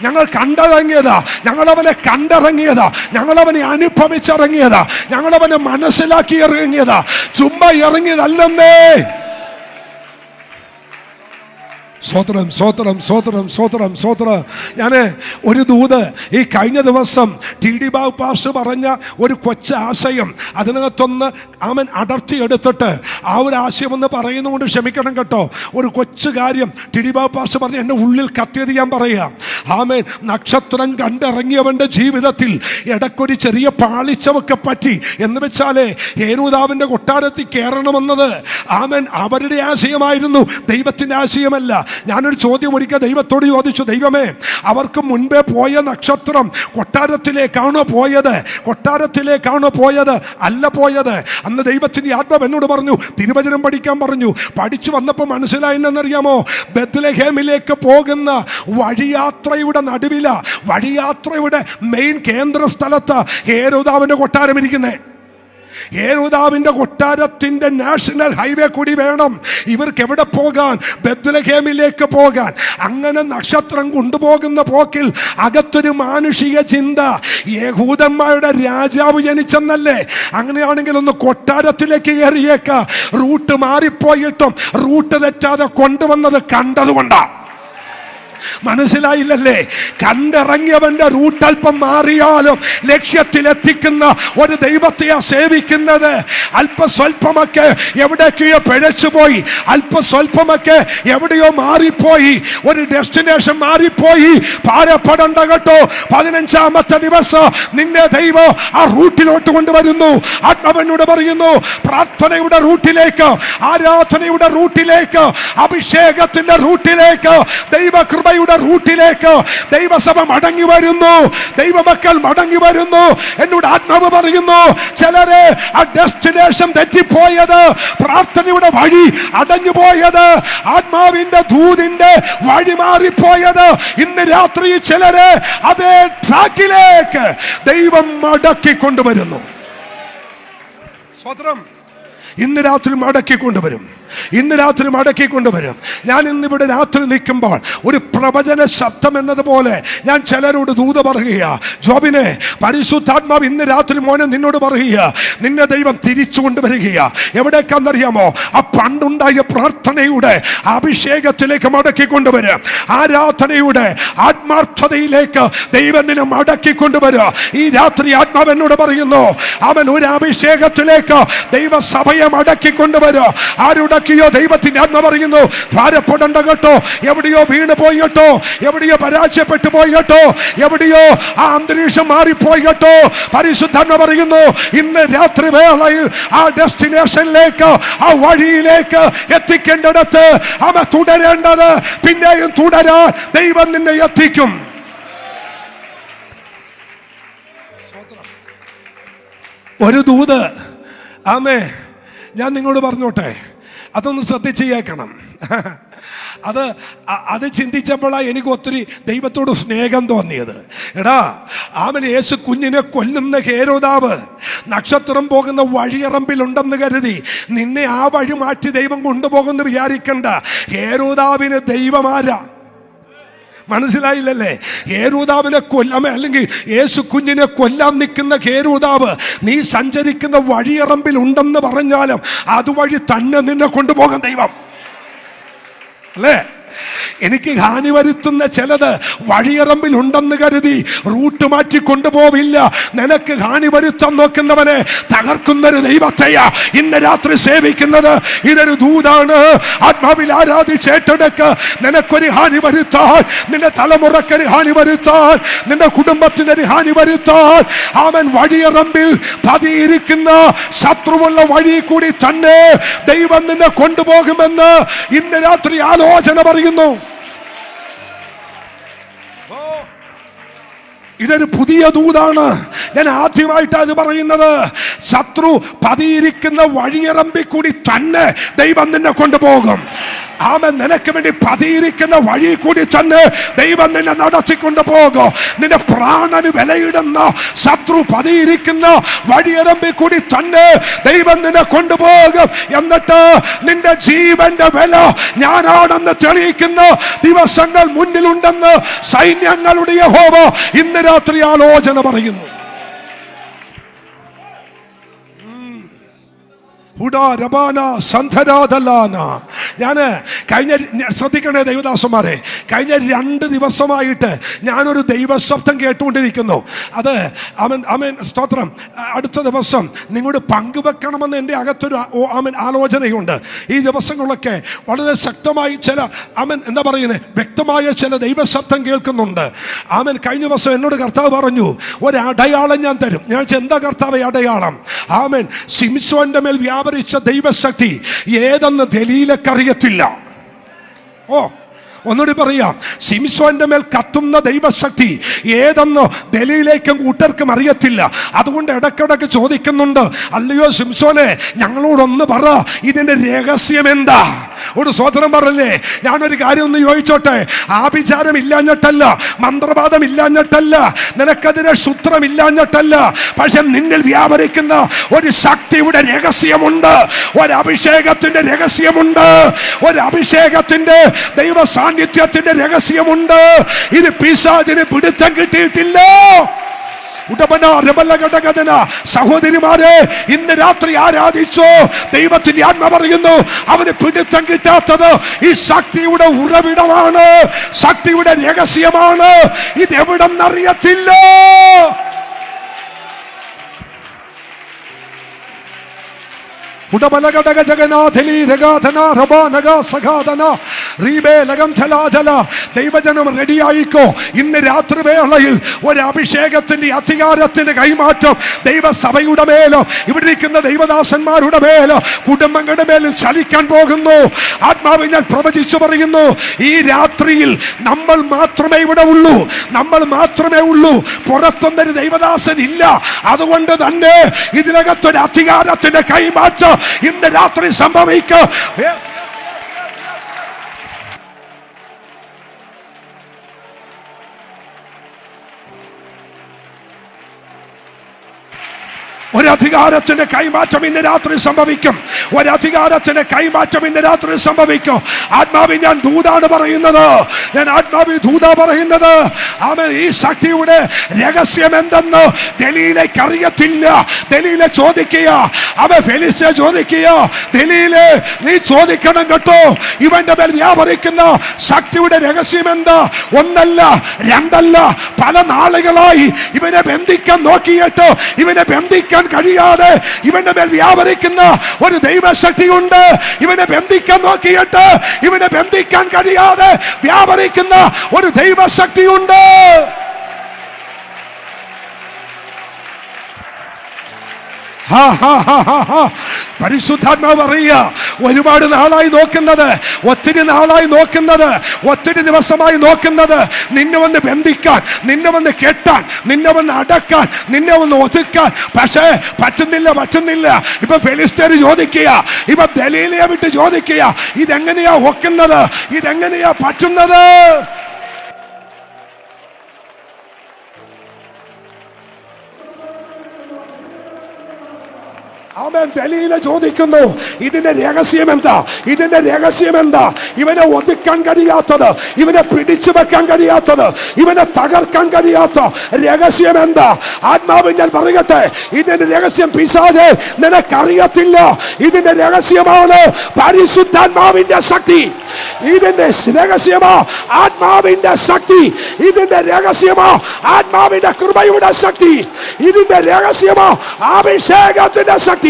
ഞങ്ങൾ കണ്ടിറങ്ങിയതാ, ഞങ്ങളവനെ കണ്ടിറങ്ങിയതാ, ഞങ്ങളവനെ അനുഭവിച്ചിറങ്ങിയതാ, ഞങ്ങളവനെ മനസ്സിലാക്കി ഇറങ്ങിയതാ, ചുമ്മാ ഇറങ്ങിയതല്ലെന്നേ. സ്വോത്രം സ്വോത്രം സ്വോത്രം സ്വോത്രം സ്വോത്രം. ഞാൻ ഒരു ദൂത് ഈ കഴിഞ്ഞ ദിവസം TD ബാബു പാസ്റ്റർ പറഞ്ഞ ഒരു കൊച്ച ആശയം അതിനകത്തൊന്ന് അവൻ അടർത്തിയെടുത്തിട്ട് ആ ഒരു ആശയം ഒന്ന് പറയുന്നതുകൊണ്ട് ക്ഷമിക്കണം കേട്ടോ. ഒരു കൊച്ചു കാര്യം TD ബാബു പാസ്റ്റർ പറഞ്ഞ് എൻ്റെ ഉള്ളിൽ കത്തിയത് ഞാൻ പറയാം. ആമേൻ. നക്ഷത്രം കണ്ടിറങ്ങിയവൻ്റെ ജീവിതത്തിൽ ഇടയ്ക്കൊരു ചെറിയ പാളിച്ചമൊക്കെ പറ്റി. എന്ന് വെച്ചാലേ ഹേരോദാവിൻ്റെ കൊട്ടാരത്തിൽ കയറണമെന്നത് ആമേൻ അവരുടെ ആശയമായിരുന്നു, ദൈവത്തിൻ്റെ ആശയമല്ല. ഞാനൊരു ചോദ്യം ഒരിക്കൽ ദൈവത്തോട് ചോദിച്ചു, ദൈവമേ, അവർക്ക് മുൻപേ പോയ നക്ഷത്രം കൊട്ടാരത്തിലേക്കാണോ പോയത്? കൊട്ടാരത്തിലേക്കാണോ പോയത്? അല്ല പോയത്. അന്ന് ദൈവത്തിൻ്റെ ആത്മാവ് എന്നോട് പറഞ്ഞു, തിരുവചനം പഠിക്കാൻ പറഞ്ഞു. പഠിച്ചു വന്നപ്പോൾ മനസ്സിലായെന്നറിയാമോ? ബെത്ലഹേമിലേക്ക് പോകുന്ന വഴിയാത്രയുടെ നടുവില, വഴിയാത്രയുടെ മെയിൻ കേന്ദ്ര സ്ഥലത്ത് ഹേരോദാവിൻ്റെ കൊട്ടാരം ഇരിക്കുന്നേ. ഹേരോദാവിന്റെ കൊട്ടാരത്തിന്റെ നാഷണൽ ഹൈവേ കൂടി വേണം ഇവർക്ക് എവിടെ പോകാൻ? ബെത്ലഹേമിലേക്ക് പോകാൻ. അങ്ങനെ നക്ഷത്രം കൊണ്ടുപോകുന്ന പോക്കിൽ അകത്തൊരു മാനുഷിക ചിന്ത, യഹൂദന്മാരുടെ രാജാവ് ജനിച്ചെന്നല്ലേ, അങ്ങനെയാണെങ്കിൽ ഒന്ന് കൊട്ടാരത്തിലേക്ക് കയറിയേക്ക. റൂട്ട് മാറിപ്പോയിട്ടും റൂട്ട് തെറ്റാതെ കൊണ്ടുവന്നത് കണ്ടതുകൊണ്ടാ. മനസ്സിലായില്ലല്ലേ? കണ്ടിറങ്ങിയവന്റെ റൂട്ട് അല്പം മാറിയാലും ലക്ഷ്യത്തിലെത്തിക്കുന്ന ഒരു ദൈവത്തെയാ സേവിക്കുന്നത്. അല്പസ്വല്പമൊക്കെ എവിടേക്കോ പിഴച്ചുപോയി, അല്പസ്വല്പമൊക്കെ എവിടെയോ മാറിപ്പോയി, ഒരു ഡെസ്റ്റിനേഷൻ മാറിപ്പോയി, ഭാരപ്പെടണ്ട കേട്ടോ. 15ാമത്തെ ദിവസം നിന്നെ ദൈവം ആ റൂട്ടിലോട്ട് കൊണ്ടുവരുന്നു. ആത്മാവനോട് പറയുന്നു, പ്രാർത്ഥനയുടെ റൂട്ടിലേക്ക്, ആരാധനയുടെ റൂട്ടിലേക്ക്, അഭിഷേകത്തിന്റെ റൂട്ടിലേക്ക്, ദൈവകൃപയുടെ റൂട്ടിലേക്ക് ദൈവസഭ മടങ്ങി വരുന്നു, ദൈവമക്കൾ മടങ്ങി വരുന്നു. എന്നോട് ആത്മാവ് പറയുന്നു, ചിലരെ ആ ഡെസ്റ്റിനേഷൻ തെറ്റിപ്പോയത്, പ്രാർത്ഥനയുടെ വഴി അടഞ്ഞുപോയത്, ആത്മാവിന്റെ ദൂതിന്റെ വഴി മാറിപ്പോയത്, ഇന്ന് രാത്രി ചിലരെ അതേ ട്രാക്കിലേക്ക് ദൈവം മടക്കി കൊണ്ടുവരുന്നു. സ്വതന്ത്രം ഇന്ന് രാത്രി മടക്കി കൊണ്ടുവരും, ഇന്ന് രാത്രി മടക്കി കൊണ്ടുവരും. ഞാൻ ഇന്നിവിടെ രാത്രി നിൽക്കുമ്പോൾ ഒരു പ്രവചന ശബ്ദം എന്നതുപോലെ ഞാൻ ചിലരോട് ദൂത പറയുക, ജോബിനെ പരിശുദ്ധാത്മാവ് ഇന്ന് രാത്രി മോനെ നിന്നോട് പറയുക, നിന്നെ ദൈവം തിരിച്ചു കൊണ്ടുവരികയാ. എവിടേക്കാണെന്നറിയാമോ? ആ പണ്ടുണ്ടായ പ്രാർത്ഥനയുടെ അഭിഷേകത്തിലേക്ക് മടക്കി കൊണ്ടുവരും, ആരാധനയുടെ ആത്മാർത്ഥതയിലേക്ക് ദൈവം നിന്നെ മടക്കി കൊണ്ടുവരും. ഈ രാത്രി ആത്മാവ് എന്നോട് പറയുന്നു, അവൻ ഒരു അഭിഷേകത്തിലേക്ക് ദൈവസഭയെ മടക്കി കൊണ്ടുവരും. ആരുടെ ദൈവത്തിന്റെ ആത്മ പറയുന്നു, ഭാരപ്പെടണ്ട കേട്ടോ. എവിടെയോ വീണ് പോയി കേട്ടോ, എവിടെയോ പരാജയപ്പെട്ടു പോയി കേട്ടോ, എവിടെയോ ആ അന്തരീക്ഷം മാറിപ്പോയി കേട്ടോ. പരിശുദ്ധാത്മ പറയുന്നു, ഇന്ന് രാത്രി വേളയിൽ ആ ഡെസ്റ്റിനേഷനിലേക്ക്, ആ വഴിയിലേക്ക് എത്തിക്കേണ്ടിടത്ത് അവ തുടരേണ്ടത് പിന്നെയും തുടരാൻ ദൈവം നിന്നെ എത്തിക്കും. ഒരു ദൂത്, ആമേ, ഞാൻ നിങ്ങളോട് പറഞ്ഞോട്ടെ, അതൊന്ന് ശ്രദ്ധിച്ച് കേൾക്കണം. അത് ചിന്തിച്ചപ്പോഴാണ് എനിക്ക് ഒത്തിരി ദൈവത്തോട് സ്നേഹം തോന്നിയത്. എടാ, അവൻ യേശു കുഞ്ഞിനെ കൊല്ലുന്ന ഹേരോദാവ് നക്ഷത്രം പോകുന്ന വഴിയറമ്പിലുണ്ടെന്ന് കരുതി നിന്നെ ആ വഴി മാറ്റി ദൈവം കൊണ്ടുപോകുന്നു വിചാരിക്കണ്ട. ഹേരോദാവിന് ദൈവമാരാ? മനസ്സിലായില്ലല്ലേ? ഹേരോദാവിനെ കൊല്ലാൻ, അല്ലെങ്കിൽ യേശു കുഞ്ഞിനെ കൊല്ലാൻ നിൽക്കുന്ന ഹേരോദാവ് നീ സഞ്ചരിക്കുന്ന വഴിയറമ്പിൽ ഉണ്ടെന്ന് പറഞ്ഞാലും അതുവഴി തന്നെ നിന്നെ കൊണ്ടുപോകാൻ ദൈവം അല്ലേ? എനിക്ക് ഹാനി വരുത്തുന്ന ചിലത് വഴിയറമ്പിൽ ഉണ്ടെന്ന് കരുതി റൂട്ട് മാറ്റി കൊണ്ടുപോവില്ല. നിനക്ക് ഹാനി വരുത്താൻ നോക്കുന്നവനെ തകർക്കുന്നൊരു ദൈവത്തെയാ ഇന്ന് രാത്രി സേവിക്കുന്നത്. ഇതൊരു ദൂതാണ്. ആത്മാവിൽ ആരാധിച്ചേറ്റെടുക്ക്. നിനക്കൊരു ഹാനി വരുത്താൻ, നിന്റെ തലമുറക്കൊരു ഹാനി വരുത്താൻ, നിന്റെ കുടുംബത്തിനൊരു ഹാനി വരുത്താൻ അവൻ വഴിയറമ്പിൽ പതിയിരിക്കുന്ന ശത്രുവുള്ള വഴി കൂടി തന്നെ ദൈവം നിന്നെ കൊണ്ടുപോകുമെന്ന് ഇന്ന് രാത്രി ആലോചന പറയുന്നു. ഇതൊരു പുതിയ ദൂതാണ്. ഞാൻ ആദ്യമായിട്ട് അത് പറയുന്നത്. ശത്രു പതിയിരിക്കുന്ന വഴിയറമ്പിൽ കൂടി തന്നെ ദൈവം നിന്നെ കൊണ്ടുപോകും. അവൻ നിനക്ക് വേണ്ടി പതിയിരിക്കുന്ന വഴി കൂടി തന്നെ ദൈവം നിന്നെ നടത്തിക്കൊണ്ടു പോകും. നിന്റെ പ്രാണന് വിലയിടുന്ന ശത്രു പതിയിരിക്കുന്ന വഴിയറമ്പിൽ കൂടി തന്നെ ദൈവം നിന്നെ കൊണ്ടുപോകും. എന്നിട്ട് നിന്റെ ജീവന്റെ വില ഞാനാണെന്ന് തെളിയിക്കുന്ന ദിവസങ്ങൾ മുന്നിലുണ്ടെന്ന് സൈന്യങ്ങളുടെ യഹോവ ഇന്ന് രാത്രി ആലോചന പറയുന്നു. ഞാൻ ശ്രദ്ധിക്കണേ ദൈവദാസന്മാരെ, കഴിഞ്ഞ 2 ദിവസമായിട്ട് ഞാനൊരു ദൈവശബ്ദം കേട്ടുകൊണ്ടിരിക്കുന്നു. അത് അവൻ സ്തോത്രം അടുത്ത ദിവസം നിങ്ങളോട് പങ്കുവെക്കണമെന്ന് എൻ്റെ അകത്തൊരു ആലോചനയുണ്ട്. ഈ ദിവസങ്ങളൊക്കെ വളരെ ശക്തമായി ചില എന്താ പറയുന്നത്, വ്യക്തമായ ചില ദൈവശബ്ദം കേൾക്കുന്നുണ്ട്. കഴിഞ്ഞ ദിവസം എന്നോട് കർത്താവ് പറഞ്ഞു, ഒരു അടയാളം ഞാൻ തരും. ഞാൻ എന്താ കർത്താവ് അടയാളം? ശിംശോന്റെ മേൽ വ്യാപരിച്ച ദൈവശക്തി ഏതെന്ന് ദലീലക്കറിയത്തില്ല. ഒന്നുകൂടി പറയാം, ശിംശോന്റെ മേൽ കത്തുന്ന ദൈവശക്തി ഏതെന്ന് ദലീലേക്കും കൂട്ടർക്കും അറിയത്തില്ല. അതുകൊണ്ട് ഇടയ്ക്കിടയ്ക്ക് ചോദിക്കുന്നുണ്ട്, അല്ലയോ ശിംശോനെ, ഞങ്ങളോടൊന്ന് പറ, ഇതിന്റെ രഹസ്യം എന്താ? ഒരു സ്വതന്ത്രം പറഞ്ഞേ. ഞാനൊരു കാര്യം ഒന്ന് ചോദിച്ചോട്ടെ. ആഭിചാരം ഇല്ലാഞ്ഞിട്ടല്ല, മന്ത്രവാദം ഇല്ലാഞ്ഞിട്ടല്ല, നിനക്കെതിരെ ശുത്രം ഇല്ലാഞ്ഞിട്ടല്ല, പക്ഷെ നിന്നിൽ വ്യാപരിക്കുന്ന ഒരു ശക്തിയുടെ രഹസ്യമുണ്ട്, ഒരു അഭിഷേകത്തിന്റെ രഹസ്യമുണ്ട്, ഒരു അഭിഷേകത്തിന്റെ ദൈവ സാന്നിധ്യത്തിന്റെ രഹസ്യമുണ്ട്. ഇത് പിശാചിന് പിടുത്തം കിട്ടിയിട്ടില്ല. സഹോദരിമാരെ, ഇന്ന് രാത്രി ആരാധിച്ചോ, ദൈവത്തിന്റെ ആത്മ പറയുന്നു അവന് പിടുത്തം കിട്ടാത്തത് ഈ ശക്തിയുടെ ഉറവിടമാണ്, ശക്തിയുടെ രഹസ്യമാണ്. ഇതെവിടെന്നറിയത്തില്ല. ദൈവജനം റെഡിയായിക്കോ. ഇന്ന് രാത്രി വേളയിൽ ഒരു അഭിഷേകത്തിന്റെ അധികാരത്തിന്റെ കൈമാറ്റം ദൈവസഭയുടെ മേലോ ഇവിടെ ഇരിക്കുന്ന ദൈവദാസന്മാരുടെ മേലോ കുടുംബങ്ങളുടെ മേലും ചലിക്കാൻ പോകുന്നു. ആത്മാവ് ഞാൻ പ്രവചിച്ചു പറയുന്നു, ഈ രാത്രിയിൽ നമ്മൾ മാത്രമേ ഇവിടെ ഉള്ളൂ, നമ്മൾ മാത്രമേ ഉള്ളൂ. പുറത്തൊന്നൊരു ദൈവദാസൻ ഇല്ല. അതുകൊണ്ട് തന്നെ ഇതിനകത്തൊരു അധികാരത്തിന്റെ കൈമാറ്റം ഇന്ന് രാത്രി സംഭവിക്കും. ഒരധികാരത്തിന്റെ കൈമാറ്റം ഇന്ന് രാത്രി സംഭവിക്കും. ഒരധികാരത്തിന്റെ കൈമാറ്റം ഇന്ന് രാത്രി സംഭവിക്കും. ആത്മാവി ഞാൻ ദൂതാണ് പറയുന്നത്, ഞാൻ ആത്മാവി ദൂത പറയുന്നത്. അവൻ ഈ ശക്തിയുടെ രഹസ്യം എന്തെന്ന് ദലീലയ്ക്ക് അറിയത്തില്ല. ദലീലെ ചോദിക്കുക, അവൻ ഫെലിസ്ത്യ ചോദിക്കുക, ദലീലെ നീ ചോദിക്കണം കേട്ടോ, ഇവന്റെ മേൽ വ്യാപരിക്കുന്ന ശക്തിയുടെ രഹസ്യം എന്താ? ഒന്നല്ല, രണ്ടല്ല, പല നാളുകളായി ഇവനെ ബന്ധിക്കാൻ നോക്കിയിട്ട് ഇവനെ ബന്ധിക്കാൻ കഴിയാതെ ഇവന്റെ മേൽ വ്യാപരിക്കുന്ന ഒരു ദൈവശക്തിയുണ്ട്. ഇവനെ ബന്ധിക്കാൻ നോക്കിയിട്ട് ഇവനെ ബന്ധിക്കാൻ കഴിയാതെ വ്യാപരിക്കുന്ന ഒരു ദൈവശക്തിയുണ്ട്. പരിശുദ്ധാത്മാവ് പറയുക, ഒരുപാട് നാളായി നോക്കുന്നത്, ഒത്തിരി നാളായി നോക്കുന്നത്, ഒത്തിരി ദിവസമായി നോക്കുന്നത് നിന്നെ വന്ന് ബന്ധിക്കാൻ, നിന്നെ വന്ന് കെട്ടാൻ, നിന്നെ വന്ന് അടക്കാൻ, നിന്നെ വന്ന് ഒതുക്കാൻ. പക്ഷേ പറ്റുന്നില്ല. ഇപ്പൊ ഫെലിസ്ത്യർ ചോദിക്കുക, ഇപ്പൊ ദലീലയെ വിട്ട് ചോദിക്കുക, ഇതെങ്ങനെയാ ഒക്കുന്നത്, ഇതെങ്ങനെയാ പറ്റുന്നത്? അവൻ ദലീല ചോദിക്കുന്നു, ഇതിന്റെ രഹസ്യം എന്താ? ഇതിന്റെ രഹസ്യം എന്താ? ഇവനെ ഒതുക്കാൻ കഴിയാത്തത്, ഇവനെ പിടിച്ചു വെക്കാൻ കഴിയാത്തത്, ഇവനെ തകർക്കാൻ കഴിയാത്ത രഹസ്യം എന്താ? ആത്മാവ് ഞാൻ പറയട്ടെ, ഇതിന്റെ രഹസ്യം പിശാചേ നിനക്കറിയത്തില്ല. ഇതിന്റെ രഹസ്യമാണ് പരിശുദ്ധാത്മാവിന്റെ ശക്തി. ഇതിന്റെ രഹസ്യമോ ആത്മാവിന്റെ ശക്തി. ഇതിന്റെ രഹസ്യമോ ആത്മാവിന്റെ കൃപയുടെ ശക്തി. ഇതിന്റെ രഹസ്യമോ അഭിഷേകത്തിന്റെ ശക്തി.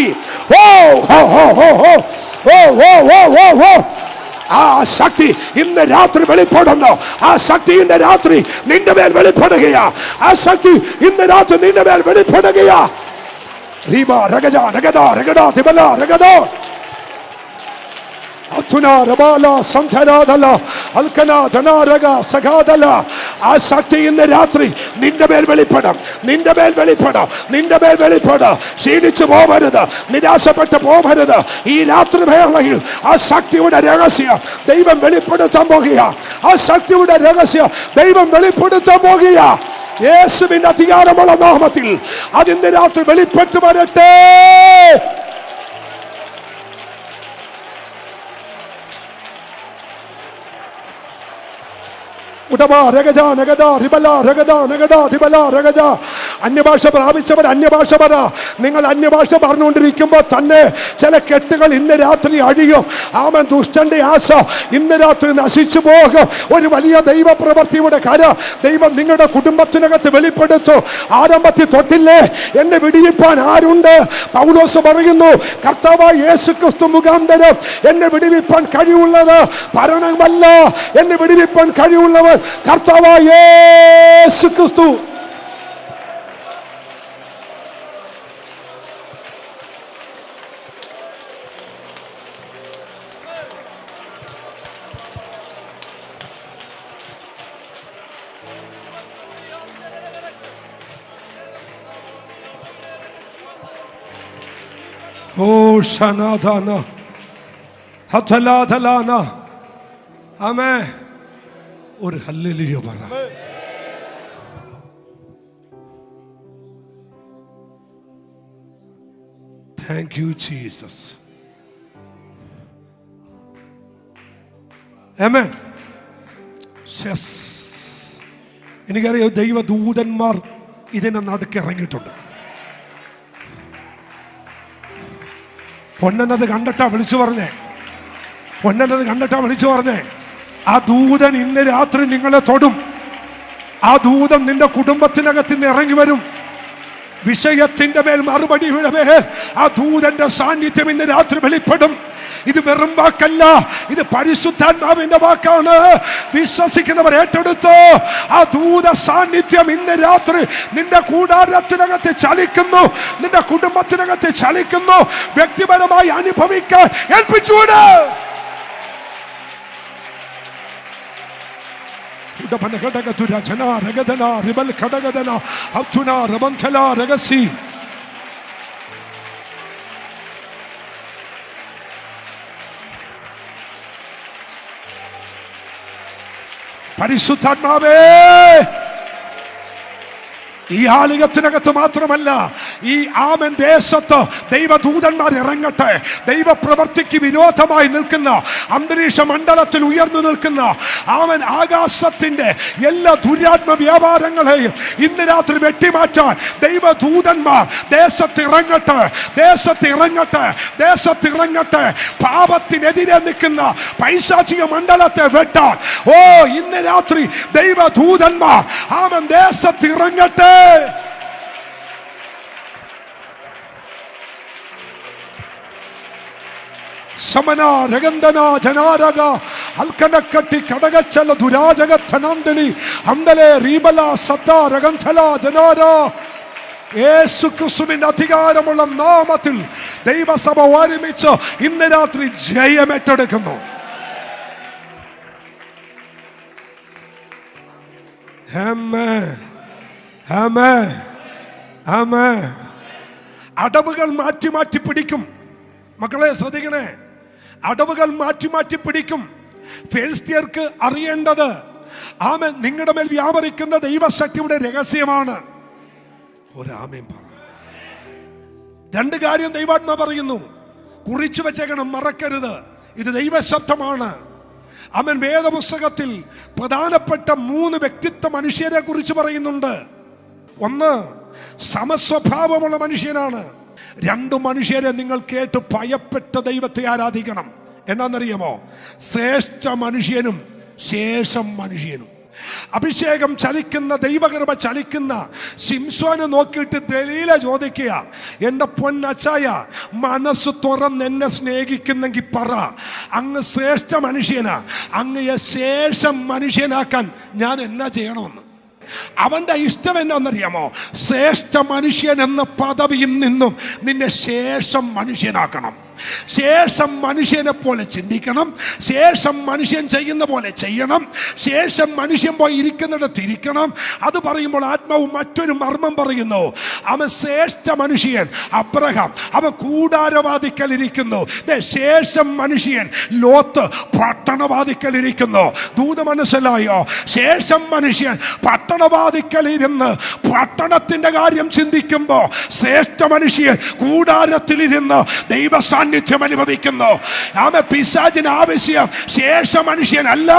ആ ശക്തി ഇന്ന് രാത്രി വെളിപ്പെടുന്നു. ആ ശക്തി ഇന്ന് രാത്രി നിന്റെ മേൽ വെളിപ്പെടുകയാ. ആ ശക്തി ഇന്ന് രാത്രി നിന്റെ മേൽ വെളിപ്പെടുകയാ. ആ ശക്തി ഇന്ന് രാത്രി നിന്റെ മേൽ വെളിപ്പെടും, നിന്റെ മേൽ വെളിപ്പെടും, നിന്റെ മേൽ വെളിപ്പെടും. ക്ഷീണിച്ചു പോകരുത്, നിരാശപ്പെട്ടു പോകരുത്. ഈ രാത്രി വേളയിൽ ആ ശക്തിയുടെ രഹസ്യം ദൈവം വെളിപ്പെടുത്താൻ പോകുക. ആ ശക്തിയുടെ രഹസ്യം ദൈവം വെളിപ്പെടുത്താൻ പോകുക. യേശുവിന്റെ അധികാരമുള്ള നാമത്തിൽ അതിന്ന് രാത്രി വെളിപ്പെട്ടു വരട്ടെ. അന്യഭാഷ പ്രാപിച്ചവർ അന്യഭാഷ പറ. നിങ്ങൾ അന്യഭാഷ പറഞ്ഞുകൊണ്ടിരിക്കുമ്പോൾ തന്നെ ചില കെട്ടുകൾ ഇന്ന് രാത്രി അഴിയും. ആമൻ, ദുഷ്ടന്റെ ആശ ഇന്ന് രാത്രി നശിച്ചു പോകും. ഒരു വലിയ ദൈവപ്രവൃത്തിയുടെ കര ദൈവം നിങ്ങളുടെ കുടുംബത്തിനകത്ത് വെളിപ്പെടുത്തും. ആരംഭത്തിൽ തൊട്ടില്ലേ എന്നെ വിടിവിപ്പാൻ ആരുണ്ട്? പൗലോസ് പറയുന്നു, കർത്താവായ യേശുക്രിസ്തു മുഖാന്തരം എന്നെ വിടിവിപ്പാൻ കഴിവുള്ളത് ഭരണമല്ല, എന്നെ വിടിവിപ്പാൻ കഴിവുള്ളവർ കർത്താവായ യേശുക്രിസ്തു. ഓ ഷനാദാന ഹതലാദലാന. ആമേൻ. ഒരു ഹല്ലേലൂയ പറ. Thank you Jesus. ആമേൻ. എനിക്കറിയാം ദൈവദൂതന്മാർ ഇതിനെ നടുക്ക് ഇറങ്ങിയിട്ടുണ്ട്. പൊന്നനത് കണ്ടിട്ടാ വിളിച്ചു പറഞ്ഞേ, പൊന്നനത് കണ്ടിട്ടാ വിളിച്ചു പറഞ്ഞേ, ആ ദൂതൻ ഇന്ന് രാത്രി നിങ്ങളെ തൊടും. ആ ദൂതൻ നിന്റെ കുടുംബത്തിനകത്ത് നിന്ന് ഇറങ്ങി വരും. വിഷയത്തിന്റെ മേൽ മറുപടി മേൽ ആ ദൂതന്റെ സാന്നിധ്യം ഇന്ന് രാത്രി വെളിപ്പെടും. ഇത് വെറും വാക്കല്ല, ഇത് പരിശുദ്ധാത്മാവിന്റെ വാക്കാണ്. വിശ്വസിക്കുന്നവർ ഏറ്റെടുത്തോ. ആ ദൂത സാന്നിധ്യം ഇന്ന് രാത്രി നിന്റെ കൂടാരത്തിനകത്ത് ചലിക്കുന്നു, നിന്റെ കുടുംബത്തിനകത്ത് ചലിക്കുന്നു. വ്യക്തിപരമായി അനുഭവിക്കാൻ ഏൽപ്പിച്ചുകൂടെ. പരിശുദ്ധാത്മാവേ, ഈ ആലയത്തിനകത്ത് മാത്രമല്ല, ഈ ആമൻ ദേശത്ത് ദൈവദൂതന്മാർ ഇറങ്ങട്ടെ. ദൈവപ്രവർത്തിക്ക് വിരോധമായി നിൽക്കുന്ന അന്തരീക്ഷ മണ്ഡലത്തിൽ ഉയർന്നു നിൽക്കുന്ന ആമൻ ആകാശത്തിന്റെ എല്ലാ ദുരാത്മ വ്യാപാരങ്ങളെയും ഇന്ന് രാത്രി വെട്ടിമാറ്റാൻ ദൈവദൂതന്മാർ ദേശത്ത് ഇറങ്ങട്ടെ, ദേശത്ത് ഇറങ്ങട്ടെ, ദേശത്ത് ഇറങ്ങട്ടെ. പാപത്തിനെതിരെ നിൽക്കുന്ന പൈശാചിക മണ്ഡലത്തെ വെട്ടാൻ ഇന്ന് രാത്രി ദൈവദൂതന്മാർ ആമൻ ദേശത്ത് ഇറങ്ങട്ടെ. സമന രഗന്ധന ജനാരക അൽക്കനക്കട്ടി കടകച്ചല ദുരാജകത്തനന്തലി അന്തലെ റീബല സത്ത രഗന്ധല ജനാര. യേശുക്രിസ്തുവിന്റെ അധികാരമുള്ള നാമത്തിൽ ദൈവസഭ ഒരുമിച്ച് ഇന്ന് രാത്രി ജയമേറ്റെടുക്കുന്നു. ആമേൻ, ആമേൻ, ആമേൻ. അടവുകൾ മാറ്റി മാറ്റി പിടിക്കും. മക്കളെ ശ്രദ്ധിക്കണേ, അടവുകൾ മാറ്റി മാറ്റി പിടിക്കും. ഫെലിസ്ത്യർക്ക് അറിയേണ്ടത് ആമേൻ നിങ്ങളുടെ മേൽ വ്യാപരിക്കുന്ന ദൈവശക്തിയുടെ രഹസ്യമാണ്. ഒരാമേൻ പറ. രണ്ട് കാര്യം ദൈവാത്മാ പറയുന്നു, കുറിച്ചു വെച്ചേക്കണം, മറക്കരുത്. ഇത് ദൈവശബ്ദമാണ്. അവൻ വേദപുസ്തകത്തിൽ പ്രധാനപ്പെട്ട 3 വ്യക്തിത്വ മനുഷ്യരെ കുറിച്ച് പറയുന്നുണ്ട്. ഒന്ന് സമസ്വഭാവമുള്ള മനുഷ്യനാണ്. 2 മനുഷ്യരെ നിങ്ങൾ കേട്ട് ഭയപ്പെട്ട ദൈവത്തെ ആരാധിക്കണം. എന്നാന്നറിയാമോ? ശ്രേഷ്ഠ മനുഷ്യനും ശേഷം മനുഷ്യനും. അഭിഷേകം ചലിക്കുന്ന, ദൈവകൃപ ചലിക്കുന്ന ശിംശോനെ നോക്കിയിട്ട് ദലീല ചോദിക്കുക, എൻ്റെ പൊന്നച്ചായ, മനസ്സ് തുറന്ന് എന്നെ സ്നേഹിക്കുന്നെങ്കിൽ പറ, അങ്ങ് ശ്രേഷ്ഠ മനുഷ്യനാ, അങ്ങയെ ശേഷം മനുഷ്യനാക്കാൻ ഞാൻ എന്നാ ചെയ്യണമെന്ന്. അവന്റെ ഇഷ്ടം എന്നാന്നറിയാമോ? ശ്രേഷ്ഠ മനുഷ്യൻ എന്ന പദവിയിൽ നിന്നും നിന്നെ ശേഷം മനുഷ്യനാക്കണം. ശേഷം മനുഷ്യനെ പോലെ ചിന്തിക്കണം, ശേഷം മനുഷ്യൻ ചെയ്യുന്ന പോലെ ചെയ്യണം, ശേഷം മനുഷ്യൻ പോയി ഇരിക്കുന്നിടത്ത് ഇരിക്കണം. അത് പറയുമ്പോൾ ആത്മാവ് മറ്റൊരു മർമ്മം പറയുന്നു. അവൻ ശ്രേഷ്ഠ മനുഷ്യൻ അബ്രഹാം, അവൻ കൂടാരവാദിക്കൽ ഇരിക്കുന്നു. ശേഷം മനുഷ്യൻ ലോത്ത് പട്ടണവാദിക്കൽ ഇരിക്കുന്നു. ദൂത മനസ്സിലായോ? ശേഷം മനുഷ്യൻ പട്ടണവാദിക്കൽ ഇരുന്ന് പട്ടണത്തിന്റെ കാര്യം ചിന്തിക്കുമ്പോ ശ്രേഷ്ഠ മനുഷ്യൻ കൂടാരത്തിലിരുന്ന് ദൈവ സാന്നിധ്യം അനുഭവിക്കുന്നു. പിശാചിന് ആവശ്യം ശേഷ മനുഷ്യനല്ല,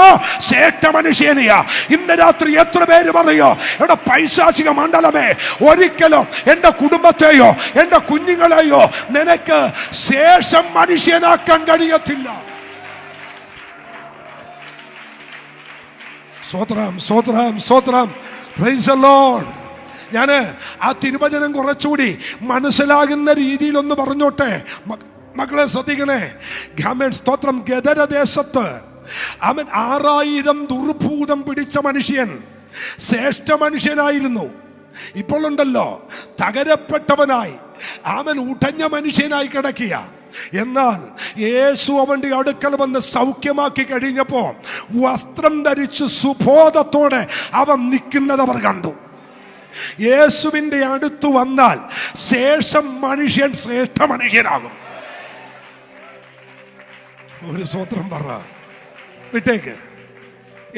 ശ്രേഷ്ഠ മനുഷ്യനെയാ. ഇന്ന് രാത്രി എത്ര പേര് പറയോ, എവിടെ പൈശാചിക മണ്ഡലമേ, ഒരിക്കലും എന്റെ കുടുംബത്തെയോ എന്റെ കുഞ്ഞുങ്ങളെയോ നിനക്ക് ശേഷം മനുഷ്യനാക്കാൻ കഴിയത്തില്ല. സ്തോത്രം, സ്തോത്രം, സ്തോത്രം. Praise the Lord. ഞാൻ ആ തിരുവചനം കുറച്ചുകൂടി മനസ്സിലാകുന്ന രീതിയിലൊന്ന് പറഞ്ഞോട്ടെ. മക്കളെ ശ്രദ്ധിക്കണേ. സ്തോത്രം. ഗദരദേശത്ത് അവൻ 6000 ദുർഭൂതം പിടിച്ച മനുഷ്യൻ ശ്രേഷ്ഠ മനുഷ്യനായിരുന്നു. ഇപ്പോൾ ഉണ്ടല്ലോ തകരപ്പെട്ടവനായി അവൻ ഉടഞ്ഞ മനുഷ്യനായി കിടക്കുക. എന്നാൽ യേശു അവന്റെ അടുക്കൽ വന്ന് സൗഖ്യമാക്കി കഴിഞ്ഞപ്പോ വസ്ത്രം ധരിച്ച് സുബോധത്തോടെ അവൻ നിൽക്കുന്നത് അവർ കണ്ടു. യേശുവിന്റെ അടുത്ത് വന്നാൽ ശേഷം മനുഷ്യൻ ശ്രേഷ്ഠ മനുഷ്യനാകും. ഒരു സ്വത്രം പറ. വിട്ടേക്ക്.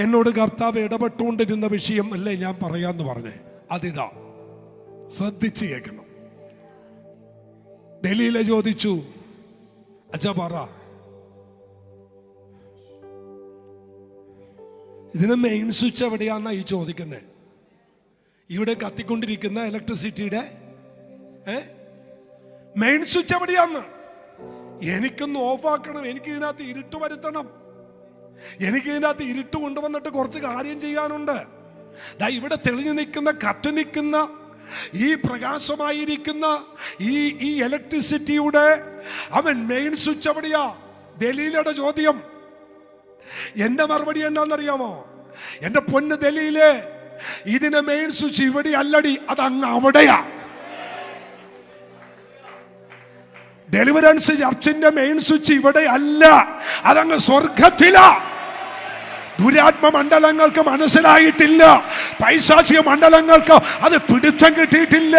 എന്നോട് കർത്താവ് ഇടപെട്ടുകൊണ്ടിരുന്ന വിഷയം അല്ലേ ഞാൻ പറയാന്ന് പറഞ്ഞേ. അതിതാ, ശ്രദ്ധിച്ച് കേൾക്കണം. ദലീല ചോദിച്ചു, അച്ഛാ പറ, ഇതിന് മെയിൻ സ്വിച്ച് എവിടെയാന്നാ ഈ ചോദിക്കുന്നത്? ഇവിടെ കത്തിക്കൊണ്ടിരിക്കുന്ന ഇലക്ട്രിസിറ്റിയുടെ മെയിൻ സ്വിച്ച് എവിടെയാന്ന് എനിക്കൊന്ന് ഓഫാക്കണം. എനിക്ക് ഇതിനകത്ത് ഇരുട്ട് വരുത്തണം. എനിക്ക് ഇതിനകത്ത് ഇരുട്ട് കൊണ്ടുവന്നിട്ട് കുറച്ച് കാര്യം ചെയ്യാനുണ്ട്. ഇവിടെ തെളിഞ്ഞു നിൽക്കുന്ന, കത്തി നിൽക്കുന്ന, ഈ പ്രകാശമായിരിക്കുന്ന ഈ ഇലക്ട്രിസിറ്റിയുടെ അവൻ മെയിൻ സ്വിച്ച് എവിടെയാ? ദലീലയുടെ ചോദ്യം. എന്റെ മറുപടി എന്താണെന്നറിയാമോ? എന്റെ പൊന്ന് ദലീല്, ഇതിന്റെ മെയിൻ സ്വിച്ച് ഇവിടെ അല്ലടി, അത് അങ്ങ് അവിടെയാ. ഡെലിവറൻസ് ചർച്ചിന്റെ മെയിൻ സ്വിച്ച് ഇവിടെ അല്ല, അതങ്ങ് സ്വർഗത്തിലാ. ദുരാത്മ മണ്ഡലങ്ങൾക്ക് മനസ്സിലായിട്ടില്ല, പൈശാചിക മണ്ഡലങ്ങൾക്ക് അത് പിടുത്തം കിട്ടിയിട്ടില്ല.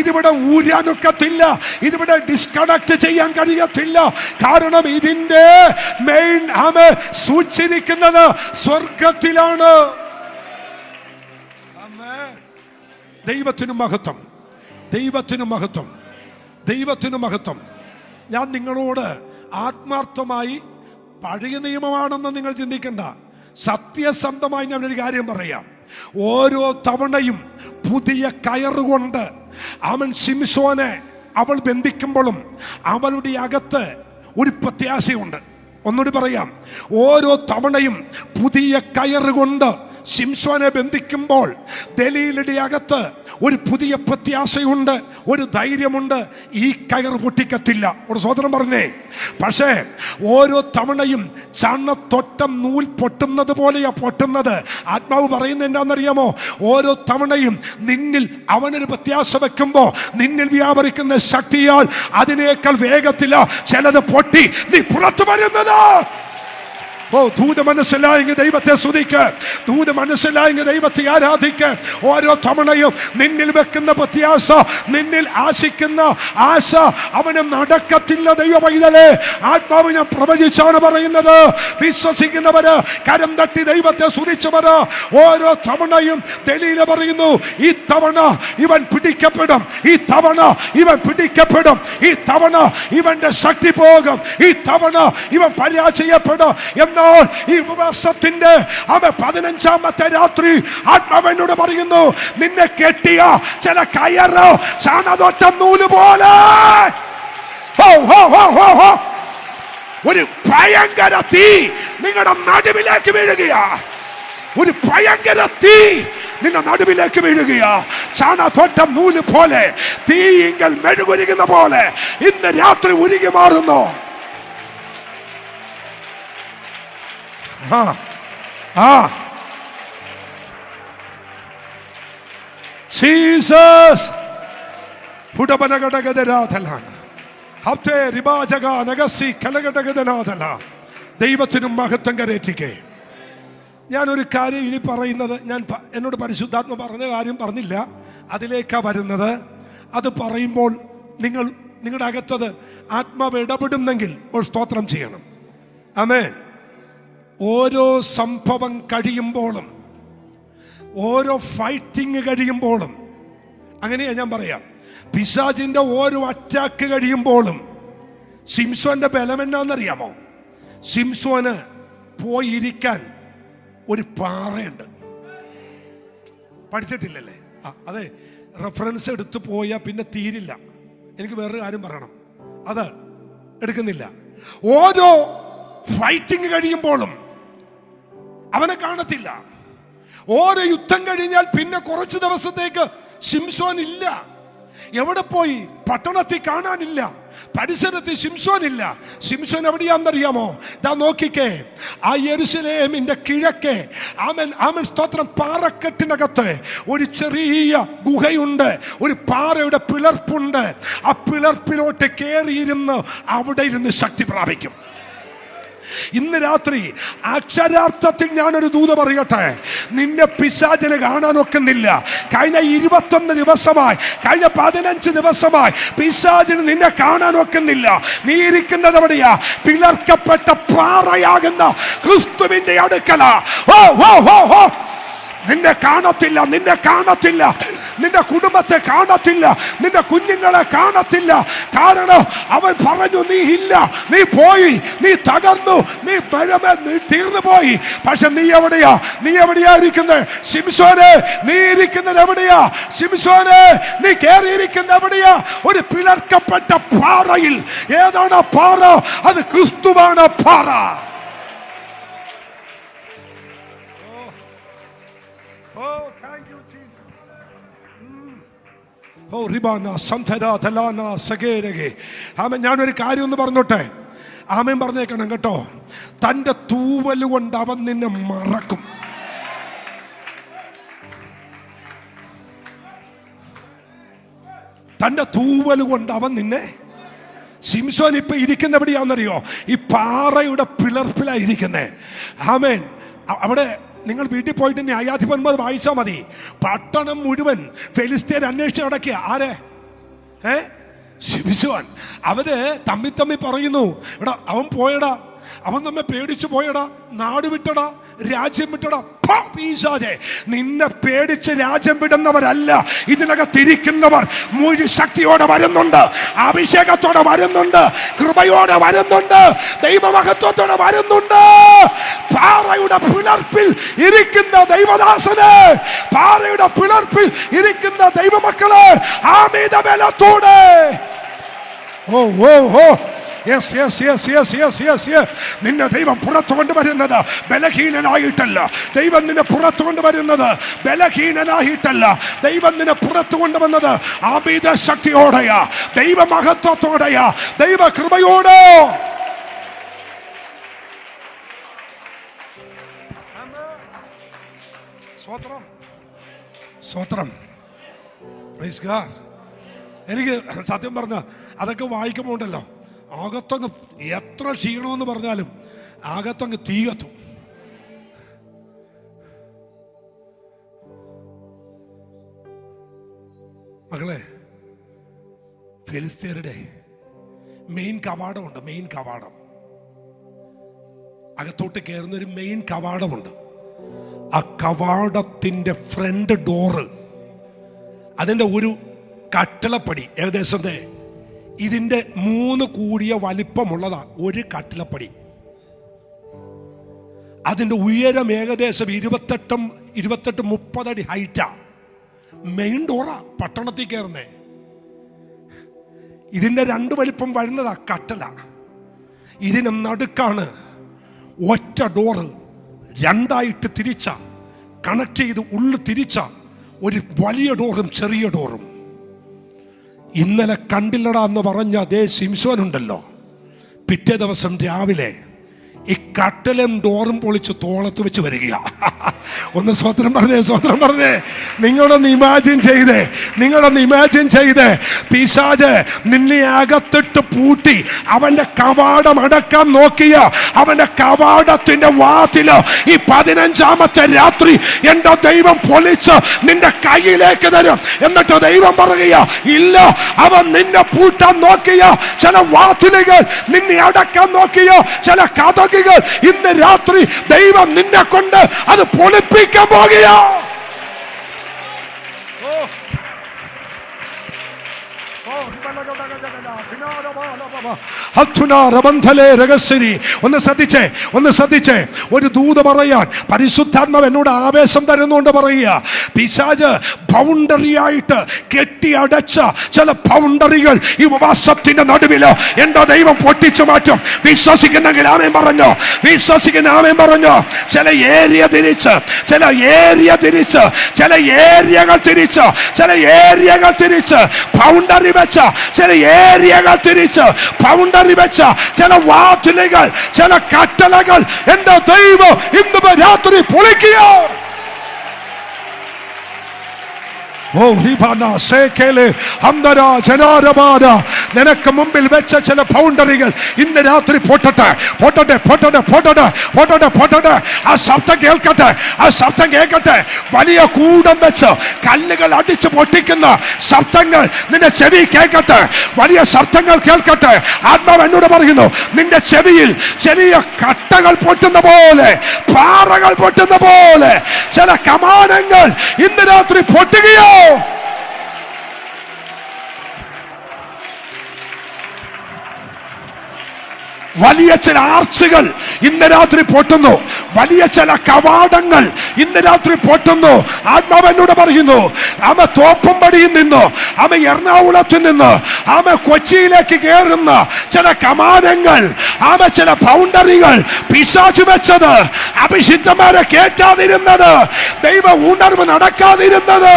ഇതിവിടെ ഊരാനൊക്കത്തില്ല, ഇതിവിടെ ഡിസ്കണക്ട് ചെയ്യാൻ കഴിയത്തില്ല. കാരണം ഇതിന്റെ മെയിൻ സൂചിച്ചിരിക്കുന്നത് സ്വർഗത്തിലാണ്. ദൈവത്തിന് മഹത്വം, ദൈവത്തിന് മഹത്വം, ദൈവത്തിന് മഹത്വം. ഞാൻ നിങ്ങളോട് ആത്മാർത്ഥമായി, പഴയ നിയമമാണെന്ന് നിങ്ങൾ ചിന്തിക്കണ്ട, സത്യസന്ധമായി ഞാൻ ഒരു കാര്യം പറയാം. ഓരോ തവണയും പുതിയ കയറുകൊണ്ട് അവൻ ശിംശോനെ അവൾ ബന്ധിക്കുമ്പോഴും അവളുടെ അകത്ത് ഒരു പ്രത്യാശയുണ്ട്. ഒന്നുകൂടി പറയാം, ഓരോ തവണയും പുതിയ കയറുകൊണ്ട് ശിംശോനെ ബന്ധിക്കുമ്പോൾ ദലീലയുടെ അകത്ത് ഒരു പുതിയ പ്രത്യാശയുണ്ട്, ഒരു ധൈര്യമുണ്ട്. ഈ കയർ പൊട്ടിക്കത്തില്ല. ഒരു സഹോദരൻ പറഞ്ഞേ. പക്ഷേ ഓരോ തവണയും ചണത്തൊട്ടം നൂൽ പൊട്ടുന്നത് പോലെയാ പൊട്ടുന്നത്. ആത്മാവ് പറയുന്നത് എന്താണെന്നറിയാമോ? ഓരോ തവണയും നിന്നിൽ അവനൊരു പ്രത്യാശ വെക്കുമ്പോ നിന്നിൽ വ്യാപരിക്കുന്ന ശക്തിയാൽ അതിനേക്കാൾ വേഗത്തിലാ ചിലത് പൊട്ടി നീ പുറത്തു വരുന്നത്. ഓ, ദൂത മനസ്സിലായെങ്കിൽ ദൈവത്തെ സ്തുതിക്ക്, ദൂത മനസ്സിലായെങ്കിൽ ദൈവത്തെ ആരാധിക്ക്. ഓരോ തവണയും നിന്നിൽ വെക്കുന്ന പ്രത്യാശ, നിന്നിൽ ആശിക്കുന്ന ആശ അവന് നടക്കത്തില്ല. ദൈവ പൈതലേ, ആത്മാവ് ഞാൻ പ്രവചിച്ചാണ് പറയുന്നത്. വിശ്വസിക്കുന്നവര് കരം തട്ടി ദൈവത്തെ സ്തുതിച്ചവര് ഓരോ തവണയും ദലീല പറയുന്നു, ഈ തവണ ഇവൻ പിടിക്കപ്പെടും, ഈ തവണ ഇവൻ പിടിക്കപ്പെടും, ഈ തവണ ഇവന്റെ ശക്തി പോകും, ഈ തവണ ഇവൻ പരാജയപ്പെടും. ഈ ഉപവാസത്തിന്റെ 15ാമത്തെ രാത്രി ആത്മാവനോട് പറയുന്നു, നിന്നെ കെട്ടിയ ചില കയറ് ചാണതൊറ്റ നൂല് പോലെ ഒരു ഭയങ്കര തീ നിങ്ങളുടെ നടുവിലേക്ക് വീഴുകയാ. ഒരു ഭയങ്കര തീ നിന്റെ നടുവിലേക്ക് വീഴുകയാ. ചാണതൊറ്റം നൂല് പോലെ, തീയിങ്കൽ മെഴുകുരുകുന്ന പോലെ ഇന്ന് രാത്രി ഉരുകി മാറുന്നു. ജീസസ് ദൈവത്തിനും മഹത്വം കരേറ്റിക്കേ. ഞാനൊരു കാര്യം ഇനി പറയുന്നത്, ഞാൻ എന്നോട് പരിശുദ്ധാത്മ പറഞ്ഞ കാര്യം പറഞ്ഞില്ല, അതിലേക്കാ വരുന്നത്. അത് പറയുമ്പോൾ നിങ്ങളുടെ അകത്തത് ആത്മാവ് ഇടപെടുന്നെങ്കിൽ ഒരു സ്തോത്രം ചെയ്യണം. ആമേൻ. ഓരോ സംഭവം കഴിയുമ്പോഴും, ഓരോ ഫൈറ്റിംഗ് കഴിയുമ്പോഴും, അങ്ങനെയാ ഞാൻ പറയാം, പിശാചിന്റെ ഓരോ അറ്റാക്ക് കഴിയുമ്പോഴും ശിംശോന്റെ ബലം എന്നാന്നറിയാമോ? ശിംശോന് പോയിരിക്കാൻ ഒരു പാറയുണ്ട്. പഠിച്ചിട്ടില്ലല്ലേ? അതെ, റെഫറൻസ് എടുത്തു പോയാൽ പിന്നെ തീരില്ല. എനിക്ക് വേറൊരു കാര്യം പറയണം, അത് എടുക്കുന്നില്ല. ഓരോ ഫൈറ്റിംഗ് കഴിയുമ്പോഴും അവനെ കാണത്തില്ല. ഓരോ യുദ്ധം കഴിഞ്ഞാൽ പിന്നെ കുറച്ച് ദിവസത്തേക്ക് ശിംശോൻ ഇല്ല. എവിടെ പോയി? പട്ടണത്തിൽ കാണാനില്ല, പരിസരത്ത് ശിംശോൻ ഇല്ല. ശിംശോൻ എവിടെയാണെന്നറിയാമോ? ദാ നോക്കിക്കേ, ആ യെരുശലേമിന്റെ കിഴക്കേ ആമൻ സ്തോത്രം, പാറക്കെട്ടിനകത്ത് ഒരു ചെറിയ ഗുഹയുണ്ട്, ഒരു പാറയുടെ പിളർപ്പുണ്ട്. ആ പിളർപ്പിലോട്ട് കയറിയിരുന്ന് അവിടെ ഇരുന്ന് ശക്തി പ്രാപിക്കും. ഇന്ന് രാത്രി അക്ഷരാർത്ഥത്തിൽ ഞാനൊരു ദൂത പറയട്ടെ, നിന്നെ പിശാചിനെ കാണാനൊക്കുന്നില്ല. കഴിഞ്ഞ 21 ദിവസമായി, കഴിഞ്ഞ 15 ദിവസമായി പിശാചിന് നിന്നെ കാണാനൊക്കുന്നില്ല. നീ ഇരിക്കുന്നത് എവിടെയാ? പിളർക്കപ്പെട്ട പാറയാകുന്ന ക്രിസ്തുവിന്റെ അടുക്കല. നിന്നെ കാണത്തില്ല, നിന്നെ കാണത്തില്ല. നിന്റെ കുടുംബത്തെ കാണത്തില്ല, നിന്റെ കുഞ്ഞുങ്ങളെ കാണത്തില്ല. കാരണം അവൻ പറഞ്ഞു, നീ ഇല്ല, നീ പോയി, നീ തകർന്നു, നീ തീർന്നു പോയി. പക്ഷെ നീ എവിടെയാ? നീ എവിടെയാ ഇരിക്കുന്നത്? ശിംശോനെ, നീ ഇരിക്കുന്നത് എവിടെയാ? ശിംശോനെ, നീ കേറിയിരിക്കുന്നത് എവിടെയാ? ഒരു പിളർക്കപ്പെട്ട പാറയിൽ. ഏതാണ് പാറ? അത് ക്രിസ്തുവാണ് പാറ. ഞാനൊരു കാര്യം ഒന്ന് പറഞ്ഞോട്ടെ. ആമേൻ പറഞ്ഞേക്കണം കേട്ടോ. തന്റെ തൂവൽ കൊണ്ട് അവൻ നിന്നെ മറക്കും. തന്റെ തൂവൽ കൊണ്ട് അവൻ നിന്നെ. ശിംശോൻ ഇപ്പൊ ഇരിക്കുന്ന എവിടെയാണെന്നറിയോ? ഈ പാറയുടെ പിളർപ്പിലായിരിക്കുന്നേ. ആമേൻ. അവിടെ നിങ്ങൾ വീട്ടിൽ പോയിട്ട് ന്യായാധിപന്മാർ വായിച്ചാൽ മതി. പട്ടണം മുഴുവൻ ഫെലിസ്ത്യർ അന്വേഷിച്ച് നടക്കുക. ആരെ? ശിംശോൻ. അവര് തമ്മി പറയുന്നു, എടാ അവൻ പോയടാ, അവൻ നമ്മെ പേടിച്ചു പോയടാ, നാട് വിട്ടടാ, രാജ്യം വിട്ടടാ. നിന്നെ പേടിച്ച് രാജ്യം വിടുന്നവരല്ല ഇതിനകത്തിരിക്കുന്നവർ. മുഴു ശക്തിയോടെ വരുന്നുണ്ട്, അഭിഷേകത്തോടെ വരുന്നുണ്ട്, കൃപയോടെ വരുന്നുണ്ട്, ദൈവമഹത്വത്തോടെ വരുന്നുണ്ട്. പാറയുടെ പിളർപ്പിൽ ഇരിക്കുന്ന ദൈവദാസന്, പാറയുടെ പിളർപ്പിൽ ഇരിക്കുന്ന ദൈവമക്കള്, ആമേൻ ബലത്തോടെ. Oh oh oh yes yes yes yes yes yes yes. നിന്നെ ദൈവം പുറത്തു കൊണ്ടുവരുന്നത് ബലഹീനനായിട്ടല്ല. ദൈവം നിന്നെ പുറത്തു കൊണ്ടുവരുന്നത് ബലഹീനനായിട്ടല്ല. ദൈവം നിന്നെ പുറത്തു കൊണ്ടുവന്നത് അമിത ശക്തിയോടെയാ, ദൈവ മഹത്വത്തോടെയാ, ദൈവ കൃപയോടെ. സ്വത്രം സ്വത്രം. എനിക്ക് സത്യം പറഞ്ഞ അതൊക്കെ വായിക്കുമ്പോൾ ഉണ്ടല്ലോ, അകത്തങ്ങ് എത്ര ക്ഷീണമെന്ന് പറഞ്ഞാലും അകത്തങ്ങ് തീ കത്തും. മകളെ, ഫെലിസ്ത്യരുടെ മെയിൻ കവാടമുണ്ട്. മെയിൻ കവാടം, അകത്തോട്ട് കയറുന്ന ഒരു മെയിൻ കവാടമുണ്ട്. ആ കവാടത്തിന്റെ ഫ്രണ്ട് ഡോറ്, അതിന്റെ ഒരു കട്ടിളപ്പടി, ഏകദേശം ഇതിന്റെ 3 കൂടിയ വലിപ്പമുള്ളതാ ഒരു കട്ടിളപ്പടി. അതിന്റെ ഉയരം ഏകദേശം 28-30 അടി ഹൈറ്റാ. മെയിൻ ഡോറാ പട്ടണത്തിൽ കയറുന്നേ. ഇതിന്റെ 2 വലിപ്പം വരുന്നതാ കട്ടല. ഇതിന് നടുക്കാണ് ഒറ്റ ഡോറ്, 2ആയിട്ട് തിരിച്ച, കണക്ട് ചെയ്ത് ഉള്ളിൽ തിരിച്ച ഒരു വലിയ ഡോറും ചെറിയ ഡോറും. ഇന്നലെ കണ്ടില്ലടാ എന്ന് പറഞ്ഞ അതേ ശിംശോൻ ഉണ്ടല്ലോ, പിറ്റേ ദിവസം രാവിലെ ഈ കട്ടലും ഡോറും പൊളിച്ച് തോളത്ത് വെച്ച് വരിക. ഒന്ന് സ്വത്രം പറഞ്ഞേ, സ്വത്രം പറഞ്ഞേ. നിങ്ങളൊന്ന് ഇമാജിൻ ചെയ്തേ, പിശാച് നിന്നെ അകത്തിട്ട് പൂട്ടി അവന്റെ കവാടം അടക്കാൻ നോക്കിയ അവന്റെ കവാടത്തിന്റെ വാതില് ഈ 15ാമത്തെ രാത്രി എന്റെ ദൈവം പൊളിച്ച് നിന്റെ കയ്യിലേക്ക് തരും. എന്നിട്ട് ദൈവം പറയുക, ഇല്ല, അവൻ നിന്നെ പൂട്ടാൻ നോക്കിയ ചില വാതിലുകൾ, നിന്നെ അടക്കാൻ നോക്കിയ ചില കഥകൾ ഇന്ന് രാത്രി ദൈവം നിന്നെ കൊണ്ട് അത് പൊളിപ്പിക്കാൻ പോകുക. ഒന്ന് ശ്രദ്ധിച്ചേ. ഒരു ദൂത് പറയാൻ പരിശുദ്ധാത്മാവ് എന്നോട് ആവേശം തരുന്നുകൊണ്ട് പറയുക, പിശാച് ബൗണ്ടറി ആയിട്ട് കെട്ടി അടച്ച ചില ബൗണ്ടറികൾ ഈ ഉപവാസത്തിന്റെ നടുവില് എന്റെ ദൈവം പൊട്ടിച്ചു മാറ്റും. വിശ്വസിക്കുന്നെങ്കിൽ ആമേൻ പറഞ്ഞോ, വിശ്വസിക്കുന്ന ആമേൻ പറഞ്ഞോ. ചില ഏരിയകൾ തിരിച്ച് ബൗണ്ടറി വെച്ച, ചില ഏരിയകൾ തിരിച്ച് ബൗണ്ടറി വെച്ച ചില വാതിലുകൾ, ചില കട്ടളകൾ എന്റെ ദൈവം ഇന്ന് രാത്രി പൊളിക്കുക. നിനക്ക് മുമ്പിൽ വെച്ച ചില ബൗണ്ടറികൾ ഇന്ന് രാത്രി പൊട്ടട്ടെ. ആ ശബ്ദം കേൾക്കട്ടെ. വലിയ കൂടം വെച്ച് കല്ലുകൾ അടിച്ച് പൊട്ടിക്കുന്ന ശബ്ദങ്ങൾ നിന്റെ ചെവി കേൾക്കട്ടെ. വലിയ ശബ്ദങ്ങൾ കേൾക്കട്ടെ. ആത്മാവ് എന്നോട് പറയുന്നു, നിന്റെ ചെവിയിൽ ചെറിയ കട്ടകൾ പൊട്ടുന്ന പോലെ, പാറകൾ പൊട്ടുന്ന പോലെ ചില കമാനങ്ങൾ ഇന്ന് രാത്രി പൊട്ടുകയോ. വലിയ ചില ആർച്ചുകൾ ഇന്ന് രാത്രി പൊട്ടുന്നു. വലിയ ചില കവാടങ്ങൾ ഇന്ന് രാത്രി പൊട്ടുന്നു. ആത്മാവ് എന്നോട് പറയുന്നു, ആമ തോപ്പുംപടിയിൽ നിന്ന്, ആമ എറണാകുളത്ത് നിന്ന്, ആമ കൊച്ചിയിലേക്ക് കയറുന്ന ചില കമാനങ്ങൾ, ആമ ചില ബൗണ്ടറികൾ പിശാച് വെച്ചത്, അഭിഷിക്തന്മാരെ കേറ്റാതിരുന്നത്, ദൈവ ഉണർവ് നടക്കാതിരുന്നത്,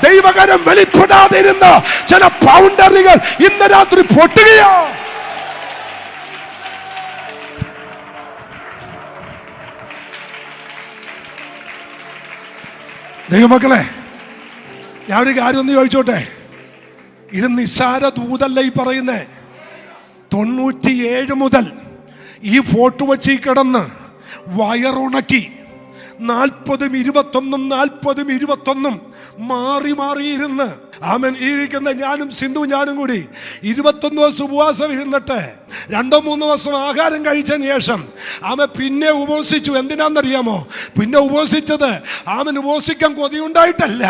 ദൈവകരം വെളിപ്പെടാതിരുന്ന ചില ബൗണ്ടറികൾ ഇന്ന് രാത്രി പൊട്ടുകയോ. ദൈവമക്കളെ, ഞാനൊരു കാര്യം ഒന്ന് ചോദിച്ചോട്ടെ. ഇത് നിസ്സാര ദൂതല്ല ഈ പറയുന്നേ. 97 മുതൽ ഈ ഫോർട്ട് കൊച്ചി കിടന്ന് വയറുണക്കി 40ഉം 21 മാറി മാറിയിരുന്ന്, ആമൻ, ഇരിക്കുന്ന ഞാനും സിന്ധു ഞാനും കൂടി 21 ദിവസം ഉപവാസം ഇരുന്നിട്ട് 2-3 ദിവസം ആഹാരം കഴിച്ചതിന് ശേഷം ആമൻ പിന്നെ ഉപവസിച്ചു. എന്തിനാണെന്നറിയാമോ? പിന്നെ ഉപവസിച്ചത് ആമൻ ഉപവസിക്കാൻ കൊതിയുണ്ടായിട്ടല്ല,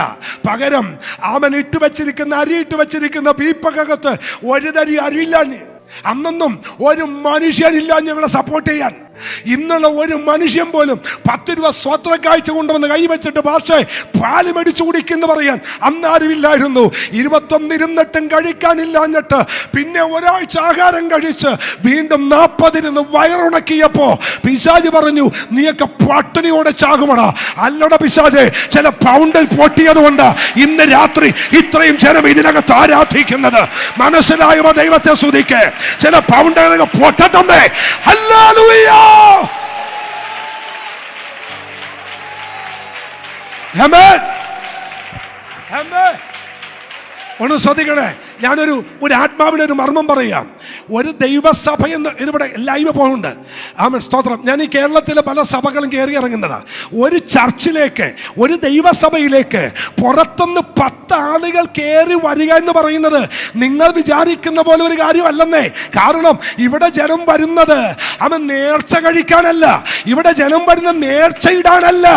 പകരം ആമൻ ഇട്ട് വെച്ചിരിക്കുന്ന അരി ഇട്ട് വെച്ചിരിക്കുന്ന പീപ്പകത്ത് ഒരു തരി അരിയില്ലാഞ്ഞ്, അന്നൊന്നും ഒരു മനുഷ്യനില്ല ഞങ്ങളെ സപ്പോർട്ട് ചെയ്യാൻ. ഇന്നുള്ള ഒരു മനുഷ്യൻ പോലും 10 രൂപ സ്വത്ര കാഴ്ച കൊണ്ടുവന്ന് കൈവച്ചിട്ട് ഭാഷ പാല് മേടിച്ചു കുടിക്കുന്നു പറയാൻ അന്നാരുമില്ലായിരുന്നു. 21 ഇരുന്നിട്ടും കഴിക്കാനില്ലാഞ്ഞിട്ട് പിന്നെ ഒരാഴ്ച ആഹാരം കഴിച്ച് വീണ്ടും 40 ഇരുന്ന് വയറുണക്കിയപ്പോ പിശാച് പറഞ്ഞു, നീയൊക്കെ പട്ടിണിയോടെ ചാകുമടാ. അല്ലട പിശാചേ, ചില പൗണ്ടിൽ പൊട്ടിയത് കൊണ്ട് ഇന്ന് രാത്രി ഇത്രയും ജനം ഇതിനകത്ത് ആരാധിക്കുന്നത്. മനസ്സിലായോ? ദൈവത്തെ സ്തുതിക്ക്. ചില പൗണ്ടുകൾ പൊട്ടട്ടെ. ഹല്ലേലൂയ. ആമേൻ. ആമേൻ. ഒന്ന് ശ്രദ്ധിക്കണേ. ഞാനൊരു ആത്മാവിന് ഒരു മർമ്മം പറയാം. ഒരു ദൈവസഭ എന്ന് ഇതിവിടെ ലൈവ് പോകുന്നുണ്ട്. ആമേൻ, സ്തോത്രം. ഞാൻ ഈ കേരളത്തിലെ പല സഭകളും കയറി ഇറങ്ങുന്നതാണ്. ഒരു ചർച്ചിലേക്ക്, ഒരു ദൈവസഭയിലേക്ക് പുറത്തുനിന്ന് 10 ആളുകൾ കയറി വരിക എന്ന് പറയുന്നത് നിങ്ങൾ വിചാരിക്കുന്ന പോലെ ഒരു കാര്യമല്ലെന്നേ. കാരണം ഇവിടെ ജനം വരുന്നത് അവൻ നേർച്ച കഴിക്കാനല്ല, ഇവിടെ ജനം വരുന്ന നേർച്ച ഇടാനല്ല,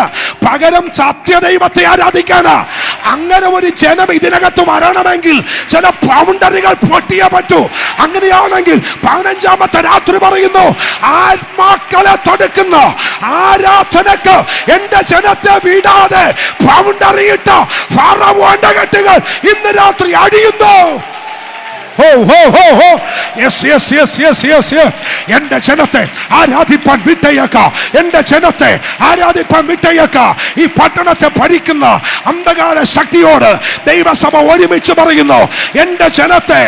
പകരം സത്യദൈവത്തെ ആരാധിക്കാനാ. അങ്ങനെ ഒരു ജനം ഇതിനകത്ത് വരണമെങ്കിൽ ചില ബൗണ്ടറികൾ പൊട്ടിയേ പറ്റൂ. അങ്ങനെയാണെങ്കിൽ 15-ാമത്തെ രാത്രി പറയുന്നു, ആത്മാക്കളെ തടുക്കുന്ന ആരാധനക്ക് എന്റെ ജനത്തെ വിടാതെ ബൗണ്ടറിയിട്ട ഫറവോന്റെ കെട്ടുകൾ ഇന്ന് രാത്രി അടിയുന്നു. എന്റെ ജനത്തെ ആരാധിപ്പാൻ വിട്ടയക്ക, എന്റെ ജനത്തെ ആരാധിപ്പാൻ വിട്ടയക്ക. ഈ പട്ടണത്തെ ഭരിക്കുന്ന അന്ധകാര ശക്തിയോട് ദൈവസഭ ഒരുമിച്ച് പറയുന്നു, എന്റെ ജനത്തെ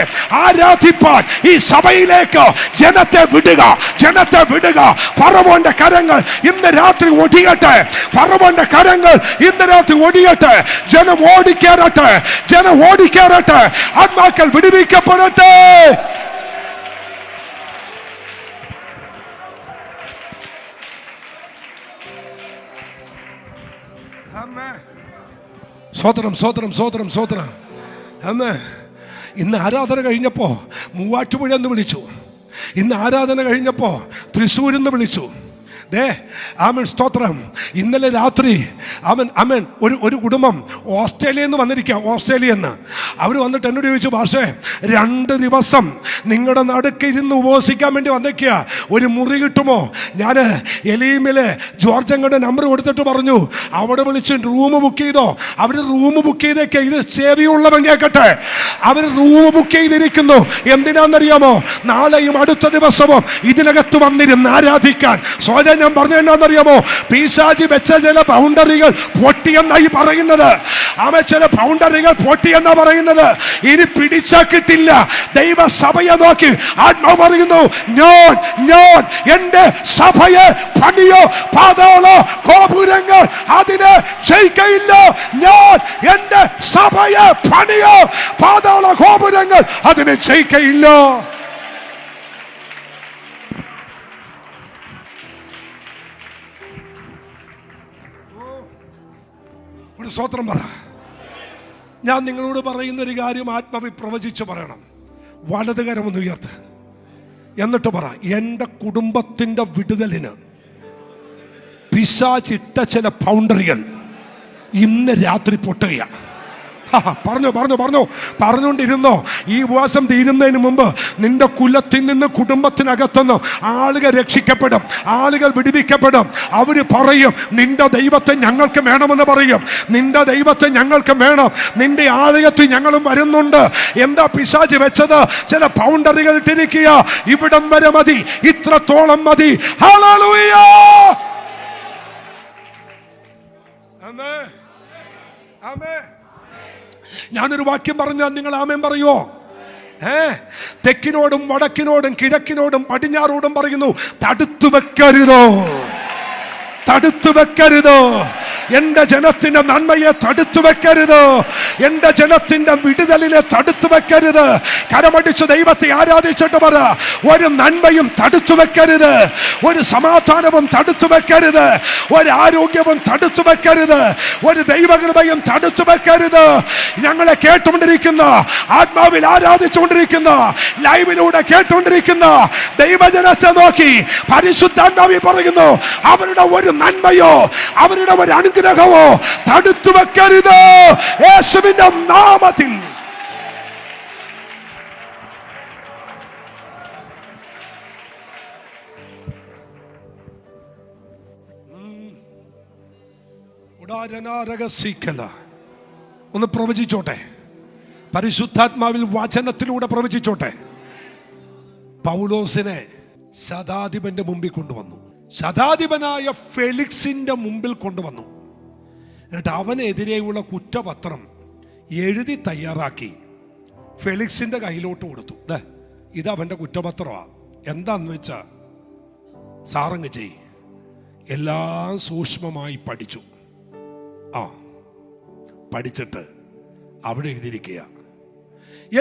ആരാധിപ്പാൻ ഈ സഭയിലേക്ക് ജനത്തെ വിടുക, ജനത്തെ വിടുക. ഫറവോന്റെ കരങ്ങൾ ഇന്ന് രാത്രി ഒടിയട്ടെ, ഫറവോന്റെ കരങ്ങൾ ഇന്ന് രാത്രി ഒടിയട്ടെ. ജനം ഓടിക്കേറട്ടെ, ജനം ഓടിക്കേറട്ടെ. ആത്മാക്കൾ വിടുവിക്കപ്പെടും. സ്വതന്ത്രം സ്വതന്ത്രം സ്വതന്ത്രം സ്വതന്ത്രം. അന്ന് ഇന്ന് ആരാധന കഴിഞ്ഞപ്പോ മൂവാറ്റുപുഴ എന്ന് വിളിച്ചു, ഇന്ന് ആരാധന കഴിഞ്ഞപ്പോ തൃശ്ശൂരിൽ നിന്ന് വിളിച്ചു. ആമൻ, സ്തോത്രം. ഇന്നലെ രാത്രി അമൻ ഒരു കുടുംബം ഓസ്ട്രേലിയയിൽ നിന്ന് വന്നിരിക്കുക, ഓസ്ട്രേലിയയിൽ നിന്ന്. അവർ വന്നിട്ട് എന്നോട് ചോദിച്ചു, ഭാഷേ 2 ദിവസം നിങ്ങളുടെ നടുക്ക് ഇരുന്ന് ഉപവസിക്കാൻ വേണ്ടി വന്നേക്കുക, ഒരു മുറി കിട്ടുമോ? ഞാൻ എലീമിലെ ജോർജങ്ങളുടെ നമ്പർ കൊടുത്തിട്ട് പറഞ്ഞു, അവിടെ വിളിച്ച് റൂം ബുക്ക് ചെയ്തോ? അവർ റൂം ബുക്ക് ചെയ്തേക്കെ. ഇത് സേവയുള്ളവൻ കേൾക്കട്ടെ, അവർ റൂം ബുക്ക് ചെയ്തിരിക്കുന്നു. എന്തിനാണെന്നറിയാമോ? നാളെയും അടുത്ത ദിവസവും ഇതിനകത്ത് വന്നിരുന്ന് ആരാധിക്കാൻ. സ്വയം ഞാൻ പറഞ്ഞെന്നറിയാമോ? പിശാചി വെച്ച ചില ബൗണ്ടറികൾ പൊട്ടിയെന്നായി പറയുന്നത്. അവൻ ചില ബൗണ്ടറികൾ പൊട്ടിയെന്നാ പറയുന്നത്. ഇനി പിടിച്ചാ കിട്ടില്ല. ദൈവസഭയെ നോക്കി ആത്മാവ് പറയുന്നു, ഞാൻ എന്റെ സഭയെ പണിയോ പാതാള ഗോപുരങ്ങൾ അതിനെ ജയിക്കയില്ല. ഞാൻ എന്റെ സഭയെ പണിയോ പാതാള ഗോപുരങ്ങൾ അതിനെ ജയിക്കയില്ല. ഒരു സ്വത്രം പറ. ഞാൻ നിങ്ങളോട് പറയുന്ന ഒരു കാര്യം ആത്മാവിൽ പ്രവചിച്ച് പറയണം. വലതുകരം ഒന്ന് ഉയർത്ത്, എന്നിട്ട് പറ, എൻ്റെ കുടുംബത്തിൻ്റെ വിടുതലിന് പിശാചിട്ട ചില ബൗണ്ടറികൾ ഇന്ന് രാത്രി പൊട്ടുകയാണ്. പറഞ്ഞുകൊണ്ടിരുന്നോ. ഈ ഉപവാസം തീരുന്നതിന് മുമ്പ് നിന്റെ കുലത്തിൽ നിന്ന്, കുടുംബത്തിനകത്തുനിന്ന് ആളുകൾ രക്ഷിക്കപ്പെടും, ആളുകൾ വിടുവിക്കപ്പെടും. അവര് പറയും, നിന്റെ ദൈവത്തെ ഞങ്ങൾക്ക് വേണമെന്ന് പറയും. നിന്റെ ദൈവത്തെ ഞങ്ങൾക്ക് വേണം, നിന്റെ ആലയത്തിൽ ഞങ്ങളും വരുന്നുണ്ട്. എന്താ പിശാച് വെച്ചത്? ചില ബൗണ്ടറികൾ ഇട്ടിരിക്കുക. ഇവിടം വരെ മതി, ഇത്രത്തോളം മതി. ഹല്ലേലൂയ. ആമേൻ, ആമേൻ. ഞാനൊരു വാക്യം പറഞ്ഞാൽ നിങ്ങൾ ആമേൻ പറയുമോ? തെക്കിനോടും വടക്കിനോടും കിഴക്കിനോടും പടിഞ്ഞാറോടും പറയുന്നു, തടുത്തു വെക്കരുതോ, തടുത്തു വെക്കരുത്. എന്റെ ജനത്തിന്റെ നന്മയെ തടുത്തു വെക്കരുത്, എന്റെ ജനത്തിന്റെ വിടുതലിനെ തടുത്തു വെക്കരുത്. കരമടിച്ച് ദൈവത്തെ ആരാധിച്ചിട്ട് പറ, ഒരു നന്മയും തടുത്തു വെക്കരുത്, ഒരു സമാധാനവും തടുത്തു വെക്കരുത്, ഒരു ആരോഗ്യവും തടുത്തു വെക്കരുത്, ഒരു ദൈവകൃപയും തടുത്തു വെക്കരുത്. ഞങ്ങളെ കേട്ടുകൊണ്ടിരിക്കുന്ന, ആത്മാവിൽ ആരാധിച്ചുകൊണ്ടിരിക്കുന്ന, ലൈവിലൂടെ കേട്ടുകൊണ്ടിരിക്കുന്ന ദൈവജനത്തെ നോക്കി പരിശുദ്ധാത്മാവിൽ പറയുന്നു, അവരുടെ ഒരു നന്മയോ അവരുടെ ഒരു അനുഗ്രഹമോ തടുത്തു വെക്കരുത് യേശുവിന്റെ നാമത്തിൽ. ഒന്ന് പ്രവചിച്ചോട്ടെ, പരിശുദ്ധാത്മാവിൽ വചനത്തിലൂടെ പ്രവചിച്ചോട്ടെ. പൗലോസിനെ ശതാധിപന്റെ മുമ്പിൽ കൊണ്ടുവന്നു, ശതാധിപനായ ഫെലിക്സിന്റെ മുമ്പിൽ കൊണ്ടുവന്നു. എന്നിട്ട് അവനെതിരെയുള്ള കുറ്റപത്രം എഴുതി തയ്യാറാക്കി ഫെലിക്സിന്റെ കയ്യിലോട്ട് കൊടുത്തു. ഇത് അവന്റെ കുറ്റപത്രമാണ്. എന്താന്ന് വെച്ചാ സാറങ്ങ് ചെയ്. എല്ലാം സൂക്ഷ്മമായി പഠിച്ചു. പഠിച്ചിട്ട് അവിടെ എഴുതിയിരിക്കുക.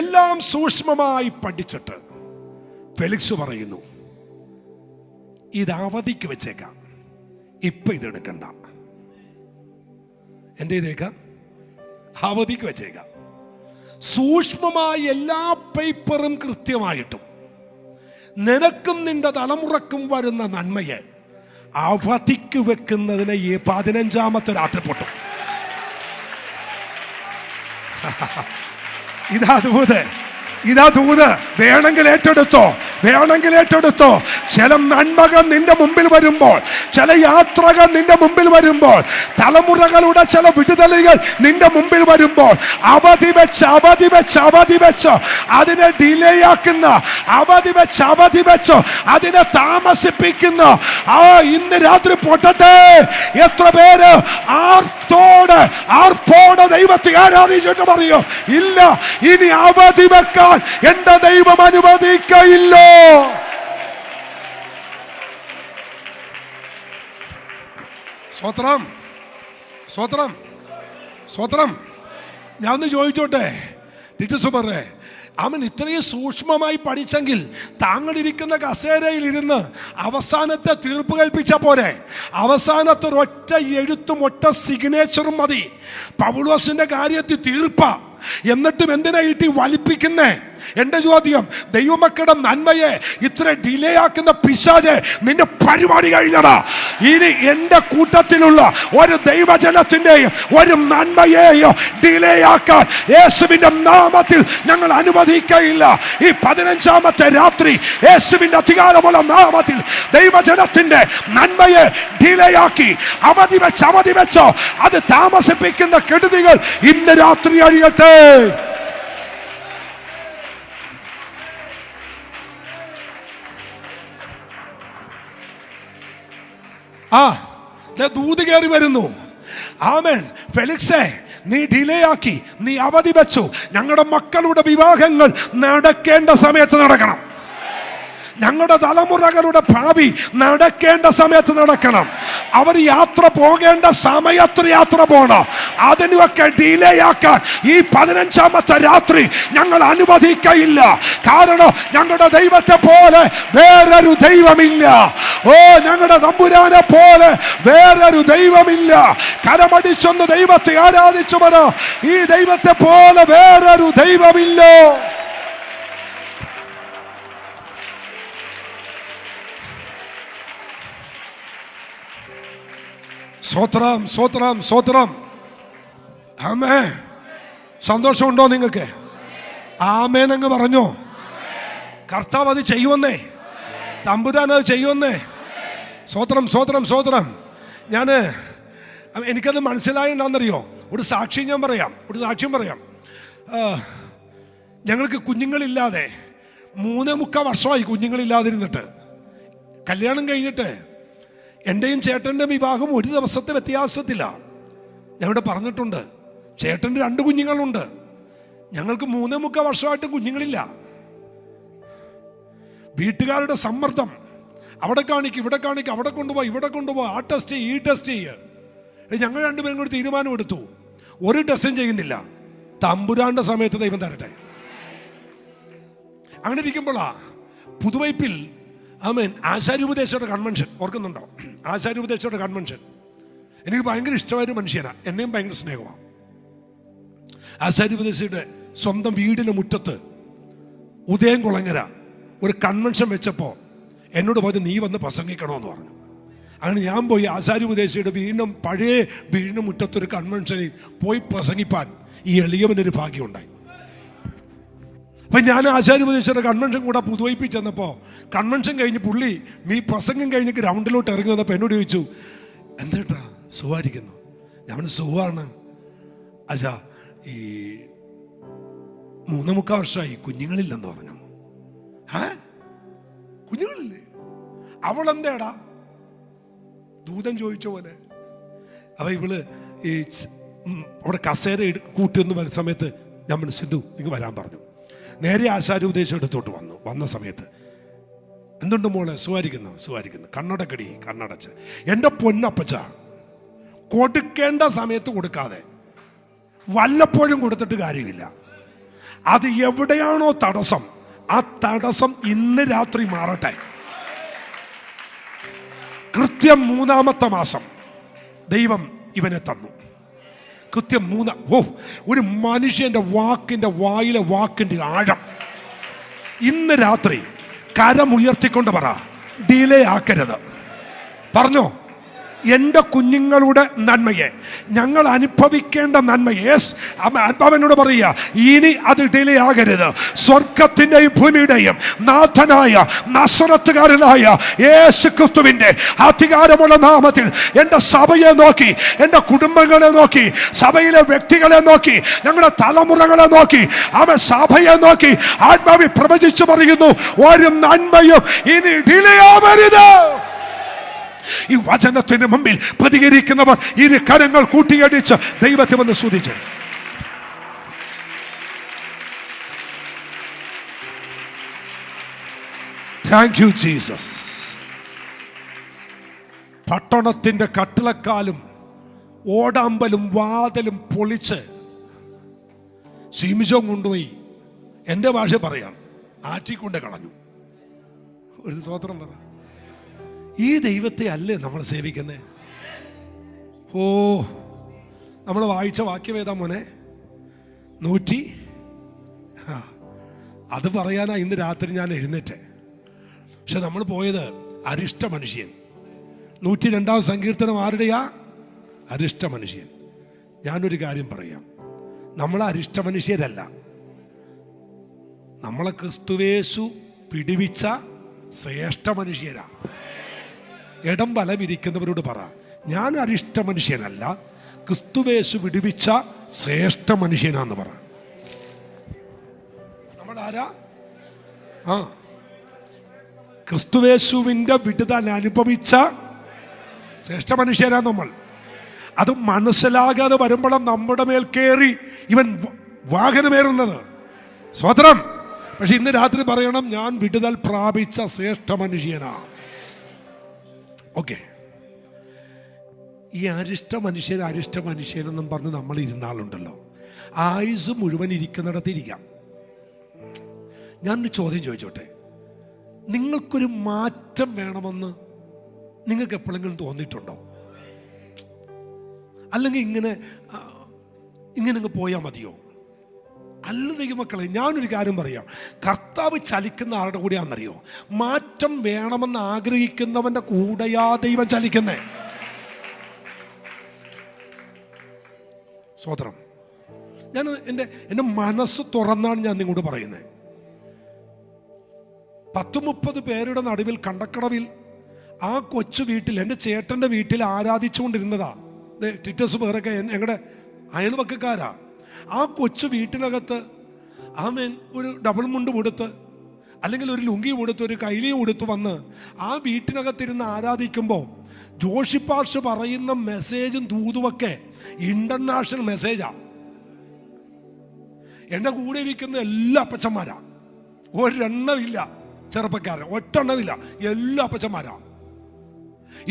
എല്ലാം സൂക്ഷ്മമായി പഠിച്ചിട്ട് ഫെലിക്സ് പറയുന്നു, ഇത് അവധിക്ക് വെച്ചേക്കാം, ഇപ്പൊ ഇതെടുക്കണ്ട. എന്ത് ചെയ്തേക്കാം? അവധിക്ക് വെച്ചേക്കാം. സൂക്ഷ്മമായി എല്ലാ പേപ്പറും കൃത്യമായിട്ടും നിനക്കും നിന്റെ തലമുറക്കും വരുന്ന നന്മയെ അവധിക്ക് വെക്കുന്നതിന് ഈ 15ാമത്തെ രാത്രി പൊട്ടും. ഇതാ ദൂത്, ഇതാ ദൂത്. വേണമെങ്കിൽ ഏറ്റെടുത്തോ, വേണമെങ്കിൽ ഏറ്റെടുത്തോ. ചില നന്മകൾ നിന്റെ മുമ്പിൽ വരുമ്പോൾ, ചില യാത്രകൾ നിന്റെ മുമ്പിൽ വരുമ്പോൾ, തലമുറകളുടെ ചില വിടുതലുകൾ നിന്റെ മുമ്പിൽ വരുമ്പോൾ, അവധി വെച്ച് അവധി വെച്ച് അവധി വെച്ച് അതിനെ ഡിലേ ആക്കുന്ന, അവധി വെച്ച് അവധി വെച്ച് അതിനെ താമസിപ്പിക്കുന്ന ഇന്ന് രാത്രി പൊട്ടട്ടെ. എത്ര പേര് ആർപ്പോടെ ദൈവത്തെ ആരാധിച്ചിട്ട് പറയും, ഇല്ല ഇനി അവധി വെക്കാൻ എന്റെ ദൈവം അനുവദിക്കയില്ലോ. സ്വത്രം, സ്വത്രം, സ്വത്രം. ഞാൻ ഒന്ന് ചോദിച്ചോട്ടെ, ടിറ്റുസുമറേ, അവൻ ഇത്രയും സൂക്ഷ്മമായി പഠിച്ചെങ്കിൽ താങ്കളിരിക്കുന്ന കസേരയിൽ ഇരുന്ന് അവസാനത്തെ തീർപ്പ് കൽപ്പിച്ച പോരെ? അവസാനത്തെ ഒറ്റ എഴുത്തും ഒറ്റ സിഗ്നേച്ചറും മതി. പൗലോസിന്റെ കാര്യത്തിൽ തീർപ്പ, എന്നിട്ടും എന്തിനാ ഇട്ടി വലിപ്പിക്കുന്നേ? എന്റെ ചോദ്യം, ദൈവമക്കളുടെ നന്മയെ ഇത്ര ഡിലേ ആക്കുന്ന പിശാചേ, നിന്റെ പരിപാടി കഴിഞ്ഞടാ. ഇനി എന്റെ കൂട്ടത്തിലുള്ള ഒരു ദൈവജനത്തിന്റെയും ഒരു നന്മയെയോ ഡിലേ ആക്കാൻ യേശുവിന്റെ നാമത്തിൽ ഞങ്ങൾ അനുവദിക്കയില്ല. ഈ 15ാമത്തെ രാത്രി യേശുവിന്റെ അധികാരമുള്ള നാമത്തിൽ ദൈവജനത്തിന്റെ നന്മയെ ഡിലേ ആക്കി അവധി വെച്ചോ അത് താമസിപ്പിക്കുന്ന കെടുതികൾ ഇന്ന് രാത്രി അഴിയട്ടെ. ദൂത് കയറി വരുന്നു. ആമേൻ. ഫെലിക്സേ, നീ ഡിലേ ആക്കി, നീ അവധി വെച്ചു. ഞങ്ങളുടെ മക്കളുടെ വിവാഹങ്ങൾ നടക്കേണ്ട സമയത്ത് നടക്കണം. ഞങ്ങളുടെ തലമുറകളുടെ ഭാവി നടക്കേണ്ട സമയത്ത് നടക്കണം. അവർ യാത്ര പോകേണ്ട സമയത്ത് യാത്ര പോകണം. അതിനൊക്കെ ഡിലേ ആക്കാൻ ഈ 15ാമത്തെ രാത്രി ഞങ്ങൾ അനുവദിക്കയില്ല. കാരണം ഞങ്ങളുടെ ദൈവത്തെ പോലെ വേറൊരു ദൈവമില്ല. ഞങ്ങളുടെ തമ്പുരാനെ പോലെ വേറൊരു ദൈവമില്ല. കരമടിച്ചൊന്ന് ദൈവത്തെ ആരാധിച്ചു പറ, ഈ ദൈവത്തെ പോലെ വേറൊരു ദൈവമില്ല. സ്വത്രം, സ്വത്രം, സ്വത്രം. ആമേൻ. സന്തോഷമുണ്ടോ നിങ്ങൾക്ക്? ആമേനങ്ങ് പറഞ്ഞോ. കർത്താവ് അത് ചെയ്യുമെന്നേ, തമ്പുരാൻ അത് ചെയ്യുമെന്നേ. സ്തോത്രം, സ്തോത്രം, സ്തോത്രം. എനിക്കത് മനസ്സിലായി എന്താണെന്നറിയോ? ഒരു സാക്ഷ്യം ഞാൻ പറയാം, ഒരു സാക്ഷ്യം പറയാം. ഞങ്ങൾക്ക് കുഞ്ഞുങ്ങളില്ലാതെ 3.25 വർഷമായി കുഞ്ഞുങ്ങളില്ലാതിരുന്നിട്ട്. കല്യാണം കഴിഞ്ഞിട്ട് എൻ്റെയും ചേട്ടൻ്റെയും വിവാഹം ഒരു ദിവസത്തെ വ്യത്യാസത്തിലാണ്. ഞാൻ ഇവിടെ പറഞ്ഞിട്ടുണ്ട്, ചേട്ടന് 2 കുഞ്ഞുങ്ങളുണ്ട്, ഞങ്ങൾക്ക് 3.25 വർഷമായിട്ട് കുഞ്ഞുങ്ങളില്ല. വീട്ടുകാരുടെ സമ്മർദ്ദം, അവിടെ കാണിക്കും, ഇവിടെ കാണിക്കും, അവിടെ കൊണ്ടുപോയി, ഇവിടെ കൊണ്ടുപോയി, ആ ടെസ്റ്റ് ചെയ്യ്, ഈ ടെസ്റ്റ് ചെയ്യ്. ഞങ്ങൾ 2 പേരും കൂടി തീരുമാനം എടുത്തു, ഒരു ടെസ്റ്റും ചെയ്യുന്നില്ല, തമ്പുരാന്റെ സമയത്ത് ദൈവം തരട്ടെ. അങ്ങനെ ഇരിക്കുമ്പോഴാ പുതുവൈപ്പിൽ ആശാര്യോപദേശയുടെ കൺവെൻഷൻ, ഓർക്കുന്നുണ്ടോ? ആശാര്യോപദേശയുടെ കൺവെൻഷൻ എനിക്ക് ഭയങ്കര ഇഷ്ടമായൊരു മനുഷ്യനാണ്, എന്നെയും ഭയങ്കര സ്നേഹമാണ്. ആശാര്യോപദേശയുടെ സ്വന്തം വീടിന് മുറ്റത്ത് ഉദയംകുളങ്ങര ഒരു കൺവെൻഷൻ വെച്ചപ്പോൾ എന്നോട് പറഞ്ഞു, നീ വന്ന് പ്രസംഗിക്കണമെന്ന് പറഞ്ഞു. അങ്ങനെ ഞാൻ പോയി ആശാര്യോപദേശിയുടെ വീണ്ടും പഴയ വീടിന് മുറ്റത്തൊരു കൺവെൻഷനിൽ പോയി പ്രസംഗിപ്പാൻ ഈ എളിയവനൊരു ഭാഗ്യമുണ്ടായി. അപ്പം ഞാൻ ആശാര്യോപദേശിയുടെ കൺവെൻഷൻ കൂടെ പുതുവൈപ്പിൽ ചെന്നപ്പോൾ കൺവെൻഷൻ കഴിഞ്ഞ് പുള്ളി പ്രസംഗം കഴിഞ്ഞ് ഗ്രൗണ്ടിലോട്ട് ഇറങ്ങി വന്നപ്പോൾ എന്നോട് ചോദിച്ചു, എന്താ സുഖമായിരിക്കുന്നു? ഞാൻ സുഖമാണ് ആശാ, ഈ 3.25 വർഷമായി കുഞ്ഞുങ്ങളില്ലെന്ന് പറഞ്ഞു. കുഞ്ഞുങ്ങളില്ലേ? അവളെന്തേടാ ദൂതൻ ചോദിച്ച പോലെ. അപ്പം ഇവള് ഈ അവിടെ കസേര കൂട്ടുന്ന സമയത്ത് ഞാൻ പറഞ്ഞു, സിന്ധു നിങ്ങൾ വരാൻ പറഞ്ഞു. നേരെ ആശാര്യോപദേശം എടുത്തോട്ട് വന്ന സമയത്ത്, എന്തുണ്ട് മോളെ? സുഖമായിരിക്കുന്നു. കണ്ണടച്ച്. എൻ്റെ പൊന്നപ്പച്ച, കൊടുക്കേണ്ട സമയത്ത് കൊടുക്കാതെ വല്ലപ്പോഴും കൊടുത്തിട്ട് കാര്യമില്ല. അത് എവിടെയാണോ തടസ്സം, ആ തടസ്സം ഇന്ന് രാത്രി മാറട്ടെ. കൃത്യം 3-ാമത്തെ മാസം ദൈവം ഇവനെ തന്നു. കൃത്യം 3. ഒരു മനുഷ്യന്റെ വാക്കിന്റെ വായിലെ വാക്കിന്റെ ആഴം. ഇന്ന് രാത്രി കരമുയർത്തിക്കൊണ്ട് പറ, ഡിലേ ആക്കരുത്. പറഞ്ഞോ, എൻ്റെ കുഞ്ഞുങ്ങളുടെ നന്മയെ, ഞങ്ങൾ അനുഭവിക്കേണ്ട നന്മയെ അവനോട് പറയുക, ഇനി അത് ഡിലേ ആകരുത്. സ്വർഗത്തിൻ്റെയും ഭൂമിയുടെയും നാഥനായ നസറത്തുകാരനായ യേശു ക്രിസ്തുവിൻ്റെ അധികാരമുള്ള നാമത്തിൽ എൻ്റെ സഭയെ നോക്കി, എൻ്റെ കുടുംബങ്ങളെ നോക്കി, സഭയിലെ വ്യക്തികളെ നോക്കി, ഞങ്ങളുടെ തലമുറകളെ നോക്കി, അവൻ സഭയെ നോക്കി ആത്മാവിൽ പ്രവചിച്ചു പറയുന്നു, ഒരു നന്മയും ഇനി ഡിലേ ആവരുത്. ഈ വചനത്തിന് മുമ്പിൽ പ്രതികരിക്കുന്നവർ ഇരു കരങ്ങൾ കൂട്ടിയടിച്ച് ദൈവത്തെ വന്ന് സ്തുതിച്ച്. Thank you Jesus. പട്ടണത്തിന്റെ കട്ടിളക്കാലും ഓടാമ്പലും വാതിലും പൊളിച്ച് ശിംശോൻ കൊണ്ടുപോയി, എൻ്റെ ഭാഷ പറയാം, ആറ്റിക്കൊണ്ട് കളഞ്ഞു. ഒരു സ്തോത്രം പറ. ഈ ദൈവത്തെ അല്ലേ നമ്മൾ സേവിക്കുന്നത്? നമ്മൾ വായിച്ച വാക്യം ഏതാ മോനെ? 100. അത് പറയാനാ ഇന്ന് രാത്രി ഞാൻ എഴുന്നേറ്റെ. പക്ഷെ നമ്മൾ പോയത് അരിഷ്ട മനുഷ്യൻ. 102-ാം സങ്കീർത്തനം ആരുടെയാ? അരിഷ്ട മനുഷ്യൻ. ഞാനൊരു കാര്യം പറയാം, നമ്മൾ അരിഷ്ട മനുഷ്യരല്ല, നമ്മളെ ക്രിസ്തുവേശു പിടിവിച്ച ശ്രേഷ്ഠ മനുഷ്യരാ. ഇടം വലമിരിക്കുന്നവരോട് പറ, ഞാൻ അരിഷ്ട മനുഷ്യനല്ല, ക്രിസ്തുവേശു വിടുവിച്ച ശ്രേഷ്ഠ മനുഷ്യനാന്ന് പറ. നമ്മൾ ആരാ? ക്രിസ്തുവേശുവിൻ്റെ വിടുതൽ അനുഭവിച്ച ശ്രേഷ്ഠ മനുഷ്യരാ നമ്മൾ. അത് മനസ്സിലാകാതെ വരുമ്പോഴും നമ്മുടെ മേൽ കയറി ഇവൻ വാഹനമേറുന്നത്. സ്വതന്ത്രം. പക്ഷെ ഇന്ന് രാത്രി പറയണം, ഞാൻ വിടുതൽ പ്രാപിച്ച ശ്രേഷ്ഠ മനുഷ്യനാ. ഓക്കെ. ഈ അരിഷ്ട മനുഷ്യനെന്നും പറഞ്ഞ് നമ്മൾ ഇരുന്നാളുണ്ടല്ലോ, ആയുസ് മുഴുവൻ ഇരിക്കുന്നിടത്തിരിക്കാം. ഞാനൊരു ചോദ്യം ചോദിച്ചോട്ടെ, നിങ്ങൾക്കൊരു മാറ്റം വേണമെന്ന് നിങ്ങൾക്ക് എപ്പോഴെങ്കിലും തോന്നിയിട്ടുണ്ടോ? അല്ലെങ്കിൽ ഇങ്ങനെ പോയാൽ മതിയോ? അല്ല ദൈവമക്കളെ, ഞാനൊരു കാര്യം പറയാം, കർത്താവ് ചലിക്കുന്ന ആരുടെ കൂടെയാണെന്നറിയോ? മാറ്റം വേണമെന്ന് ആഗ്രഹിക്കുന്നവന്റെ കൂടെയാ ദൈവം ചലിക്കുന്നേ. സ്വതന്ത്രം. ഞാൻ എൻ്റെ മനസ്സ് തുറന്നാണ് ഞാൻ നിങ്ങളോട് പറയുന്നത്. 10-30 പേരുടെ നടുവിൽ കണ്ടക്കടവിൽ ആ കൊച്ചു വീട്ടിൽ, എൻ്റെ ചേട്ടൻ്റെ വീട്ടിൽ ആരാധിച്ചുകൊണ്ടിരുന്നതാ. ടിറ്റസ് പേരൊക്കെ ഞങ്ങളുടെ അയൽവക്കക്കാരാ. ആ കൊച്ചു വീട്ടിനകത്ത് അവൻ ഒരു ഡബിൾ മുണ്ട് കൊടുത്ത്, അല്ലെങ്കിൽ ഒരു ലുങ്കി കൊടുത്ത്, ഒരു കൈലി കൊടുത്ത് വന്ന് ആ വീട്ടിനകത്തിരുന്ന് ആരാധിക്കുമ്പോൾ ജോഷി പാഷ് പറയുന്ന മെസ്സേജും ദൂതുമൊക്കെ ഇന്റർനാഷണൽ മെസ്സേജാ. എൻ്റെ കൂടെ ഇരിക്കുന്ന എല്ലാ അപ്പച്ചന്മാരാ, ഒരെണ്ണമില്ല ചെറുപ്പക്കാരൻ, ഒറ്റെണ്ണമില്ല, എല്ലാ അപ്പച്ചന്മാരാ.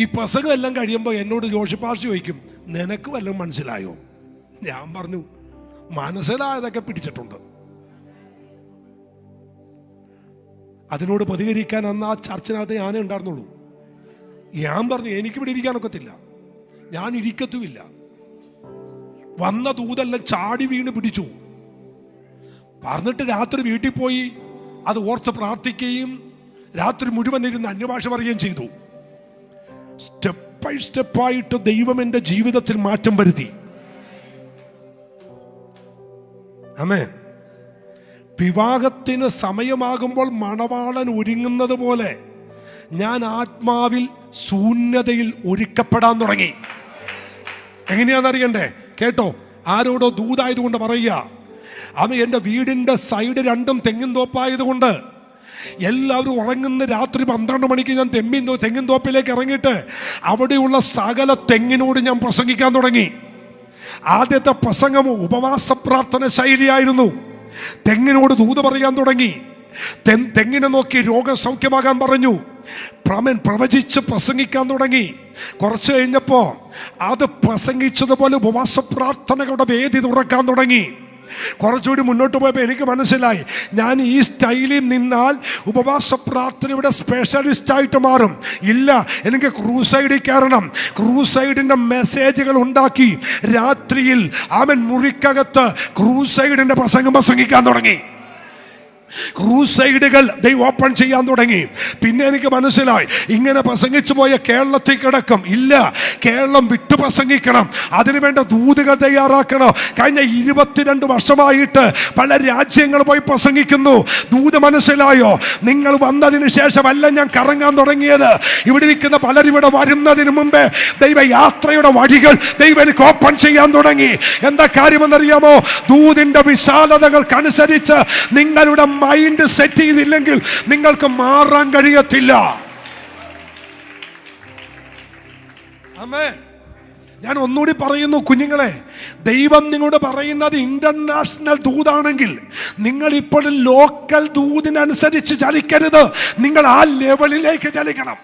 ഈ പ്രസംഗം എല്ലാം കഴിയുമ്പോൾ എന്നോട് ജോഷി പാഷ് ചോദിക്കും, നിനക്ക് വല്ലതും മനസ്സിലായോ? ഞാൻ പറഞ്ഞു, മനസ്സിലായതൊക്കെ പിടിച്ചിട്ടുണ്ട്. അതിനോട് പ്രതികരിക്കാൻ അന്ന് ആ ചർച്ചിനകത്ത് ഞാനേ ഉണ്ടായിരുന്നുള്ളൂ. ഞാൻ പറഞ്ഞു, എനിക്കിവിടെ ഇരിക്കാനൊക്കത്തില്ല, ഞാൻ ഇരിക്കത്തുമില്ല. വന്ന ദൂതെല്ലാം ചാടി വീണ് പിടിച്ചു. പറഞ്ഞിട്ട് രാത്രി വീട്ടിൽ പോയി അത് ഓർത്ത് പ്രാർത്ഥിക്കുകയും രാത്രി മുഴുവൻ ഇരുന്ന് അന്യഭാഷ പറയുകയും ചെയ്തു. സ്റ്റെപ്പായിട്ട് ദൈവം എൻ്റെ ജീവിതത്തിൽ മാറ്റം വരുത്തി. ആമേൻ. വിവാഹത്തിന് സമയമാകുമ്പോൾ മണവാളൻ ഒരുങ്ങുന്നത് പോലെ ഞാൻ ആത്മാവിൽ ശൂന്യതയിൽ ഒരുക്കപ്പെടാൻ തുടങ്ങി. എങ്ങനെയാണെന്നറിയണ്ടേ? കേട്ടോ, ആരോടോ ദൂതായതുകൊണ്ട് പറയുക. അവൻ എൻ്റെ വീടിൻ്റെ സൈഡ് രണ്ടും തെങ്ങിൻ തോപ്പായതുകൊണ്ട് എല്ലാവരും ഉറങ്ങുന്ന രാത്രി 12 മണിക്ക് ഞാൻ തെങ്ങിൻ തോപ്പിലേക്ക് ഇറങ്ങിയിട്ട് അവിടെയുള്ള സകല തെങ്ങിനോട് ഞാൻ പ്രസംഗിക്കാൻ തുടങ്ങി. ആദ്യത്തെ പ്രസംഗം ഉപവാസ പ്രാർത്ഥന ശൈലിയായിരുന്നു. തെങ്ങിനോട് ദൂത് പറയാൻ തുടങ്ങി. തെങ്ങിനെ നോക്കി രോഗസൗഖ്യമാകാൻ പറഞ്ഞു. പ്രവചിച്ച് പ്രസംഗിക്കാൻ തുടങ്ങി. കുറച്ച് കഴിഞ്ഞപ്പോൾ അത് പ്രസംഗിച്ചതുപോലെ ഉപവാസ പ്രാർത്ഥനകളുടെ വേദി തുറക്കാൻ തുടങ്ങി. കുറച്ചുകൂടി മുന്നോട്ട് പോയപ്പോൾ എനിക്ക് മനസ്സിലായി, ഞാൻ ഈ സ്റ്റൈലിൽ നിന്നാൽ ഉപവാസ പ്രാർത്ഥനയുടെ സ്പെഷ്യലിസ്റ്റായിട്ട് മാറും. ഇല്ല, എനിക്ക് ക്രൂസൈഡിൽ കയറണം. ക്രൂസൈഡിൻ്റെ മെസ്സേജുകൾ ഉണ്ടാക്കി രാത്രിയിൽ അവൻ മുറിക്കകത്ത് ക്രൂസൈഡിൻ്റെ പ്രസംഗിക്കാൻ തുടങ്ങി. ക്രൂസൈഡുകൾ ദൈവം ഓപ്പൺ ചെയ്യാൻ തുടങ്ങി. പിന്നെ എനിക്ക് മനസ്സിലായി, ഇങ്ങനെ പ്രസംഗിച്ചു പോയ കേരളത്തിൽ കിടക്കും. ഇല്ല, കേരളം വിട്ടു പ്രസംഗിക്കണം. അതിനുവേണ്ട ദൂതുകൾ തയ്യാറാക്കണം. കഴിഞ്ഞ 22 വർഷമായിട്ട് പല രാജ്യങ്ങൾ പോയി പ്രസംഗിക്കുന്നു. ദൂത് മനസ്സിലായോ? നിങ്ങൾ വന്നതിന് ശേഷമല്ല ഞാൻ കറങ്ങാൻ തുടങ്ങിയത്. ഇവിടെ ഇരിക്കുന്ന പലരും ഇവിടെ വരുന്നതിന് മുമ്പേ ദൈവ യാത്രയുടെ വഴികൾ ദൈവം എനിക്ക് ഓപ്പൺ ചെയ്യാൻ തുടങ്ങി. എന്താ കാര്യമെന്നറിയാമോ? ദൂതിന്റെ വിശാലതകൾക്കനുസരിച്ച് നിങ്ങളുടെ മൈൻഡ് സെറ്റ് ചെയ്തില്ലെങ്കിൽ നിങ്ങൾക്ക് മാറാൻ കഴിയത്തില്ല. ആമേൻ. ഞാൻ ഒന്നുകൂടി പറയുന്നു കുഞ്ഞുങ്ങളെ, ദൈവം നിങ്ങളോട് പറയുന്നത് ഇന്റർനാഷണൽ ദൂതാണെങ്കിൽ നിങ്ങൾ ഇപ്പോഴും ലോക്കൽ ദൂതിനനുസരിച്ച് ചലിക്കരുത്. നിങ്ങൾ ആ ലെവലിലേക്ക് ചലിക്കണം.